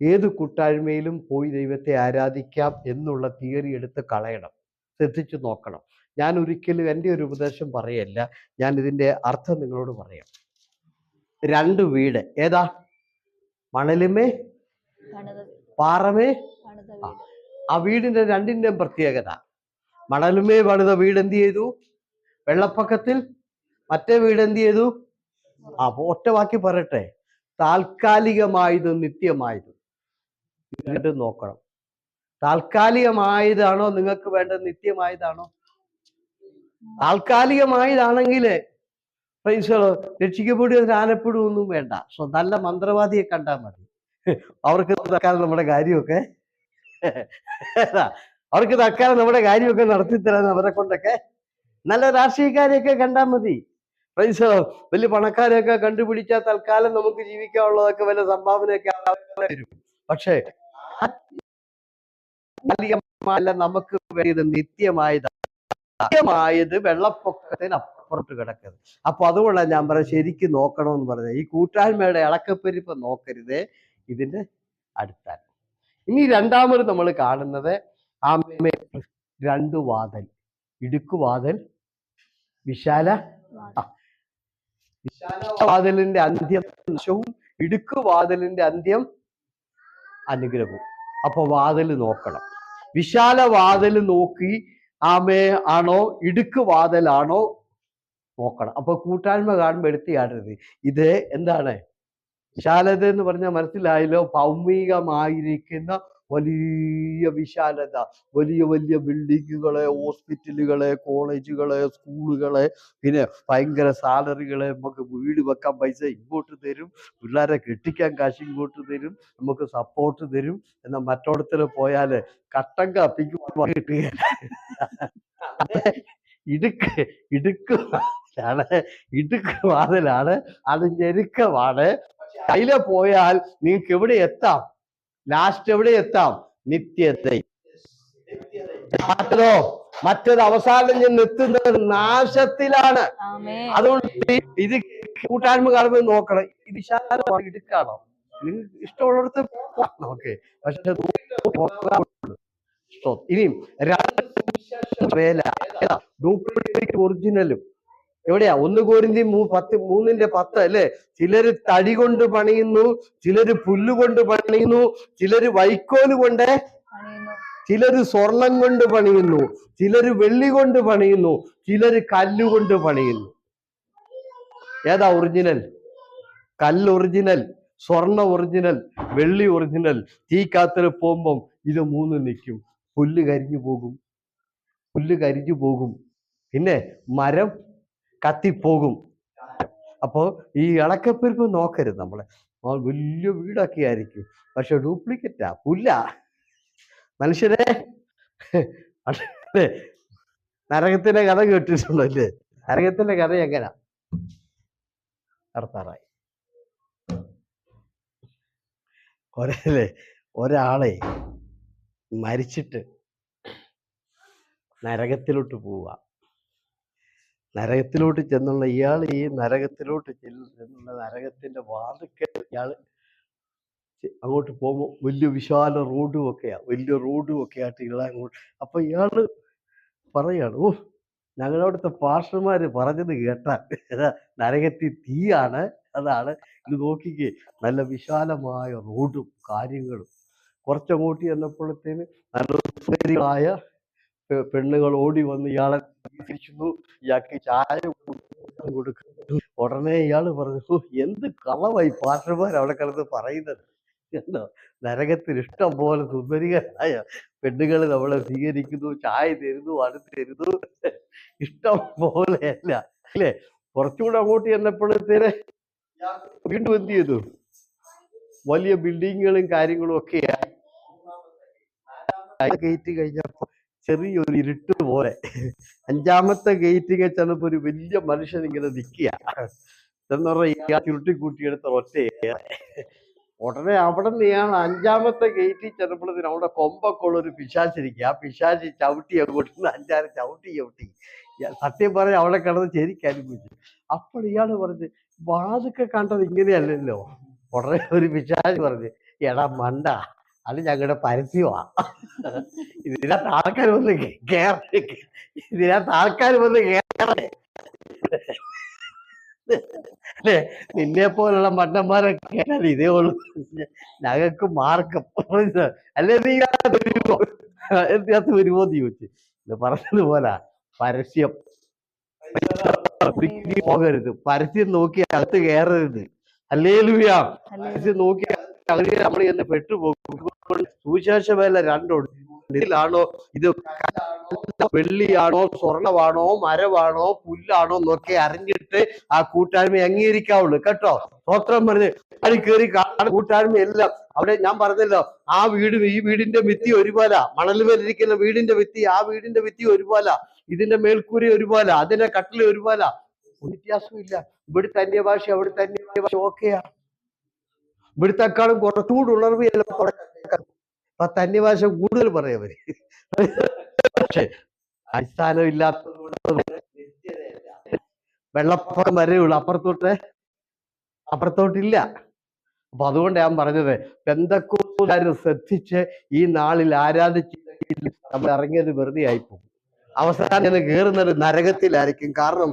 Speaker 1: ഏത് കൂട്ടായ്മയിലും പോയി ദൈവത്തെ ആരാധിക്കാം എന്നുള്ള തിയറി എടുത്ത് കളയണം. ശ്രദ്ധിച്ചു നോക്കണം. ഞാൻ ഒരിക്കലും എൻ്റെ ഒരു ഉപദേശം പറയല്ല, ഞാൻ ഇതിൻ്റെ അർത്ഥം നിങ്ങളോട് പറയാം. 2 വീട് ഏതാ? മണലുമേ പാറമേ. ആ വീടിന്റെ രണ്ടിൻ്റെയും പ്രത്യേകത, മണലുമേ പണിത വീട് എന്ത് ചെയ്തു? വെള്ളപ്പൊക്കത്തിൽ. മറ്റേ വീട് എന്ത് ചെയ്തു? ഒറ്റ വാക്കി പറയട്ടെ, താൽക്കാലികമായതും നിത്യമായതും രണ്ടും നോക്കണം. താൽക്കാലികമായതാണോ നിങ്ങൾക്ക് വേണ്ടത്, നിത്യമായതാണോ? താൽക്കാലികമായതാണെങ്കിൽ രക്ഷിക്കപ്പെടുക ജ്ഞാനപ്പെടുക ഒന്നും വേണ്ട. നല്ല മന്ത്രവാദിയെ കണ്ടാൽ മതി. അവർക്ക് തൽക്കാലം നമ്മുടെ കാര്യമൊക്കെ നടത്തിത്തരാൻ അവരെ കൊണ്ടൊക്കെ. നല്ല രാഷ്ട്രീയക്കാരെയൊക്കെ കണ്ടാൽ മതി. വലിയ പണക്കാരെയൊക്കെ കണ്ടുപിടിച്ചാൽ തൽക്കാലം നമുക്ക് ജീവിക്കാനുള്ളതൊക്കെ വല്ല സംഭാവനയൊക്കെ തരും. പക്ഷേ നമുക്ക് വേണ്ടിയത് നിത്യമായത് വെള്ളപ്പൊക്കത്തിന് അപ്പുറത്ത് കിടക്കരുത്. അപ്പൊ അതുകൊണ്ടാണ് ഞാൻ പറഞ്ഞത് ശരിക്കും നോക്കണമെന്ന് പറഞ്ഞത്. ഈ കൂട്ടായ്മയുടെ ഇളക്കപ്പെരിപ്പ് നോക്കരുത്, ഇതിന്റെ അടുത്താൽ. ഇനി രണ്ടാമത് നമ്മൾ കാണുന്നത് 2 വാതിൽ, ഇടുക്കുവാതിൽ, വിശാലവാതിലിന്റെ അന്ത്യം നാശവും ഇടുക്കുവാതിലിന്റെ അന്ത്യം അനുഗ്രഹവും. അപ്പൊ വാതിൽ നോക്കണം. വിശാലവാതിൽ നോക്കി ആണോ ഇടുക്കുവാതിലാണോ നോക്കണം. അപ്പൊ കൂട്ടായ്മ കാണുമ്പോൾ എടുത്തിയാടരുത്. ഇത് എന്താണ് വിശാലത എന്ന് പറഞ്ഞാൽ മനസ്സിലായല്ലോ? ഭൗമികമായിരിക്കുന്ന വലിയ വിശാലത, വലിയ വലിയ ബിൽഡിങ്ങുകള്, ഹോസ്പിറ്റലുകള്, കോളേജുകള്, സ്കൂളുകള്, പിന്നെ ഭയങ്കര സാലറികള്, നമുക്ക് വീട് വെക്കാൻ പൈസ ഇങ്ങോട്ട് തരും, പിള്ളേരെ കെട്ടിക്കാൻ കാശ് ഇങ്ങോട്ട് തരും, നമുക്ക് സപ്പോർട്ട് തരും. എന്നാൽ മറ്റോടത്തിൽ പോയാല് കട്ടൻ കാപ്പിക്ക് കിട്ടുകയില്ല. ഇടുക്ക് ഇടുക്ക് വാതിലാണ്, ഇടുക്ക് വാതിലാണ്, അത് ഞെരുക്കമാണ്. അതിലെ പോയാൽ നിങ്ങൾക്ക് എവിടെ എത്താം? ലാസ്റ്റ് എവിടെ എത്താം? നിത്യത്തെ. മറ്റൊരു അവസാനം ചെന്ന് എത്തുന്നത് നാശത്തിലാണ്. അതുകൊണ്ട് ഇത് കൂട്ടായ്മ കാണുമ്പോൾ നോക്കണം, ഇത് വിശാലമാണ്, ഇടുക്കാണോ? നിങ്ങൾക്ക് ഇഷ്ടമുള്ളിടത്ത് ഓക്കെ, പക്ഷെ ഇനിയും വേല ഡ്യൂപ്ലിക്കേറ്റ് ഒറിജിനലും എവിടെയാ? 1 കൊരിന്ത്യർ 3:10 അല്ലേ? ചിലര് തടി കൊണ്ട് പണിയുന്നു, ചിലര് പുല്ലുകൊണ്ട് പണിയുന്നു, ചിലര് വൈക്കോല് കൊണ്ട്, ചിലര് സ്വർണം കൊണ്ട് പണിയുന്നു, ചിലര് വെള്ളി കൊണ്ട് പണിയുന്നു, ചിലര് കല്ലുകൊണ്ട് പണിയുന്നു. ഏതാ ഒറിജിനൽ? കല്ല് ഒറിജിനൽ, സ്വർണ്ണ ഒറിജിനൽ, വെള്ളി ഒറിജിനൽ. തീക്കാത്തിൽ പോകുമ്പം ഇത് 3 നിൽക്കും. പുല്ല് കരിഞ്ഞു പോകും, പുല്ല് കരിഞ്ഞു പോകും, പിന്നെ മരം കത്തിപ്പോകും. അപ്പോൾ ഈ ഇളക്കപ്പെരുപ്പ് നോക്കരുത് നമ്മളെ. വലിയ വീടൊക്കെ ആയിരിക്കും, പക്ഷെ ഡ്യൂപ്ലിക്കേറ്റാ, പുല്ല. മനുഷ്യരെ നരകത്തിന്റെ കഥ കേട്ടിട്ടുണ്ടോ? അല്ലേ? നരകത്തിന്റെ കഥ എങ്ങനാ? നടത്താറായി ഒരാളെ മരിച്ചിട്ട് നരകത്തിലോട്ട് പോവുക. നരകത്തിലോട്ട് ചെന്നുള്ള ഇയാൾ ഈ നരകത്തിലോട്ട് ചെന്നുള്ള നരകത്തിന്റെ വാതിക്കൽ ഇയാൾ അങ്ങോട്ട് പോകുമ്പോൾ വലിയ വിശാല റോഡും ഒക്കെയാ, വലിയ റോഡും ഒക്കെ ആയിട്ട് ഇയാൾ അങ്ങോട്ട്. അപ്പൊ ഇയാള് പറയാണ്, ഓ, ഞങ്ങളവിടുത്തെ പാസ്റ്റർമാര് പറഞ്ഞത് കേട്ടാൽ നരകത്തിൽ തീയാണ്. അതാണ് ഇത്. നോക്കിക്കേ, നല്ല വിശാലമായ റോഡും കാര്യങ്ങളും. കുറച്ചങ്ങോട്ട് ചെന്നപ്പോഴത്തേന് നല്ല പെണ്ണുകൾ ഓടി വന്ന് ഇയാളെ തിരിച്ചു, ഇയാൾക്ക് ചായ കൊടുക്കുന്നു. ഉടനെ ഇയാള് പറഞ്ഞു, എന്ത് കളവായി പാസ്റ്റർമാർ അവിടെ കിടന്ന് പറയുന്നത്. എന്തോ നരകത്തിൽ ഇഷ്ടം പോലെ സുന്ദരികളായ പെണ്ണുകൾ നമ്മളെ സ്വീകരിക്കുന്നു, ചായ തരുന്നു, അത് തരുന്നു, ഇഷ്ടം പോലെയല്ല അല്ലേ? കുറച്ചുകൂടെ അങ്ങോട്ട് ചെന്നപ്പോഴത്തേന് വീണ്ടും എന്ത് ചെയ്തു? വലിയ ബിൽഡിങ്ങുകളും കാര്യങ്ങളും ഒക്കെയായി. ഗേറ്റ് കഴിഞ്ഞപ്പോ ചെറിയൊരു ഇരുട്ട് പോലെ. 5ാമത്തെ ഗേറ്റിൽ ചെന്നപ്പോ ഒരു വലിയ മനുഷ്യൻ ഇങ്ങനെ നിൽക്കുക. എന്ന് പറഞ്ഞാൽ ചുരുട്ടിക്കൂട്ടിയെടുത്ത ഒറ്റയേറെ. ഉടനെ അവിടെ നിന്ന് ഇയാൾ 5ാമത്തെ ഗേറ്റിൽ ചെന്നപ്പോഴത്തേന് അവിടെ കൊമ്പൊക്കെ ഉള്ള ഒരു പിശാചിരിക്കുക. ആ പിശാചി ചവിട്ടി അങ്ങോട്ട് 5-6 ചവിട്ടി. സത്യം പറഞ്ഞ അവിടെ കിടന്ന് ശരിക്കനുഭവിച്ചു. അപ്പോൾ ഇയാള് പറഞ്ഞ്, വാതൊക്കെ കണ്ടത് ഇങ്ങനെയല്ലല്ലോ. ഉടനെ ഒരു പിശാചി പറഞ്ഞ്, എടാ മണ്ട, അത് ഞങ്ങളുടെ പരസ്യമാ. ഇതിനകത്ത് ആൾക്കാർ വന്ന് കേറേ, ഇതിനകത്ത് ആൾക്കാർ വന്ന് കേറേ. അല്ലേ? നിന്നെ പോലുള്ള മണ്ടന്മാരൊക്കെ കേട്ടാൽ ഇതേ ഉള്ളു ഞങ്ങൾക്ക് മാർക്കം. അല്ലെ നീ വരുമോ, എന്തിനകത്ത് വരുമോന്ന് ചോദിച്ചു. ഇത് പറഞ്ഞതുപോലെ പരസ്യം പോകരുത്, പരസ്യം നോക്കി അകത്ത് കയറരുത്. ഹല്ലേലൂയ. പരസ്യം നോക്കി നമ്മൾ എന്ന് പെട്ടുപോകും. സുവിശേഷ വേല 2 ഉണ്ട്. ഇതിലാണോ ഇത് വെള്ളിയാണോ സ്വർണമാണോ മരമാണോ പുല്ലാണോ എന്നൊക്കെ അറിഞ്ഞിട്ട് ആ കൂട്ടായ്മ അംഗീകരിക്കാവുള്ളൂ കേട്ടോ. സ്വത്രം പറഞ്ഞ് അത് കയറി കൂട്ടായ്മ എല്ലാം അവിടെ. ഞാൻ പറഞ്ഞല്ലോ, ആ വീട് ഈ വീടിന്റെ ഭിത്തി ഒരുപോലെ, മണൽ മേലിരിക്കുന്ന വീടിന്റെ ഭിത്തി ആ വീടിന്റെ ഭിത്തി ഒരുപോലെ, ഇതിന്റെ മേൽക്കൂരി ഒരുപോലെ, അതിന്റെ കട്ടില് ഒരുപോലെ, ഒരു വ്യത്യാസമില്ല. ഇവിടുത്തെ അന്യഭാഷ അവിടുത്തെ അന്യഭാഷ ഓക്കെയാ. ഇവിടുത്തെക്കാളും കുറച്ചുകൂടി ഉണർവ് 10 അന്യഭാഷ കൂടുതൽ പറയവര്. പക്ഷെ അടിസ്ഥാനം ഇല്ലാത്തത് വെള്ളപ്പൊക്കം വരെയുള്ളൂ, അപ്പുറത്തോട്ടില്ല. അപ്പൊ അതുകൊണ്ട് ഞാൻ പറഞ്ഞത്, പെന്തക്കോസ്തുകാര് ശ്രദ്ധിച്ച് ഈ നാളിൽ ആരാധിച്ചില്ലെങ്കിൽ നമ്മൾ ഇറങ്ങിയത് വെറുതെ ആയിപ്പോകും. അവസാനം എന്ന് കയറുന്നത് നരകത്തിലായിരിക്കും. കാരണം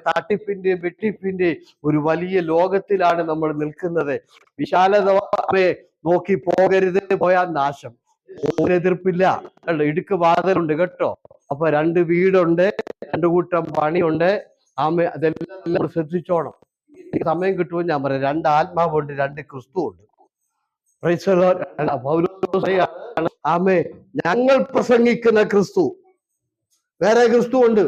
Speaker 1: തട്ടിപ്പിന്റെയും വെട്ടിപ്പിന്റെയും ഒരു വലിയ ലോകത്തിലാണ് നമ്മൾ നിൽക്കുന്നത്. വിശാലത നോക്കി പോകരുത്, പോയാൽ നാശം. എതിർപ്പില്ല, ഇടുക്ക് വാതിലുണ്ട് കേട്ടോ. അപ്പൊ 2 വീടുണ്ട്, 2 കൂട്ടം പണിയുണ്ട്. അതെല്ലാം ശ്രദ്ധിച്ചോണം. സമയം കിട്ടുമെന്ന് ഞാൻ പറയാം. 2 ആത്മാവുണ്ട്, 2 ക്രിസ്തു ഉണ്ട്. Praise the Lord. പൗലോസ് പറയാണ്, ആമേ, ഞങ്ങൾ പ്രസംഗിക്കുന്ന ക്രിസ്തു, വേറെ ക്രിസ്തു ഉണ്ട്,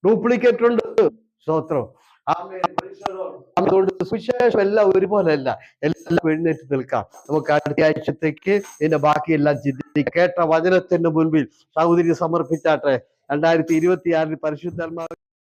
Speaker 1: ഡ്യൂപ്ലിക്കേറ്റ് ഉണ്ട്. സ്തോത്രം. ആമേൻ. Praise the Lord. അതുകൊണ്ട് സുവിശേഷം എല്ലാം ഒരുപോലെ അല്ല. എല്ലാം എഴുന്നേറ്റ് നിൽക്കാം. നമുക്ക് അടുത്ത ആഴ്ചത്തേക്ക് ഇതിന്റെ ബാക്കിയെല്ലാം ചിന്തിക്കാം. കേട്ട വചനത്തിന്റെ മുൻപിൽ സഹോദരി സമർപ്പിച്ചാട്ടെ. 2026 പരിശുദ്ധാത്മാവ്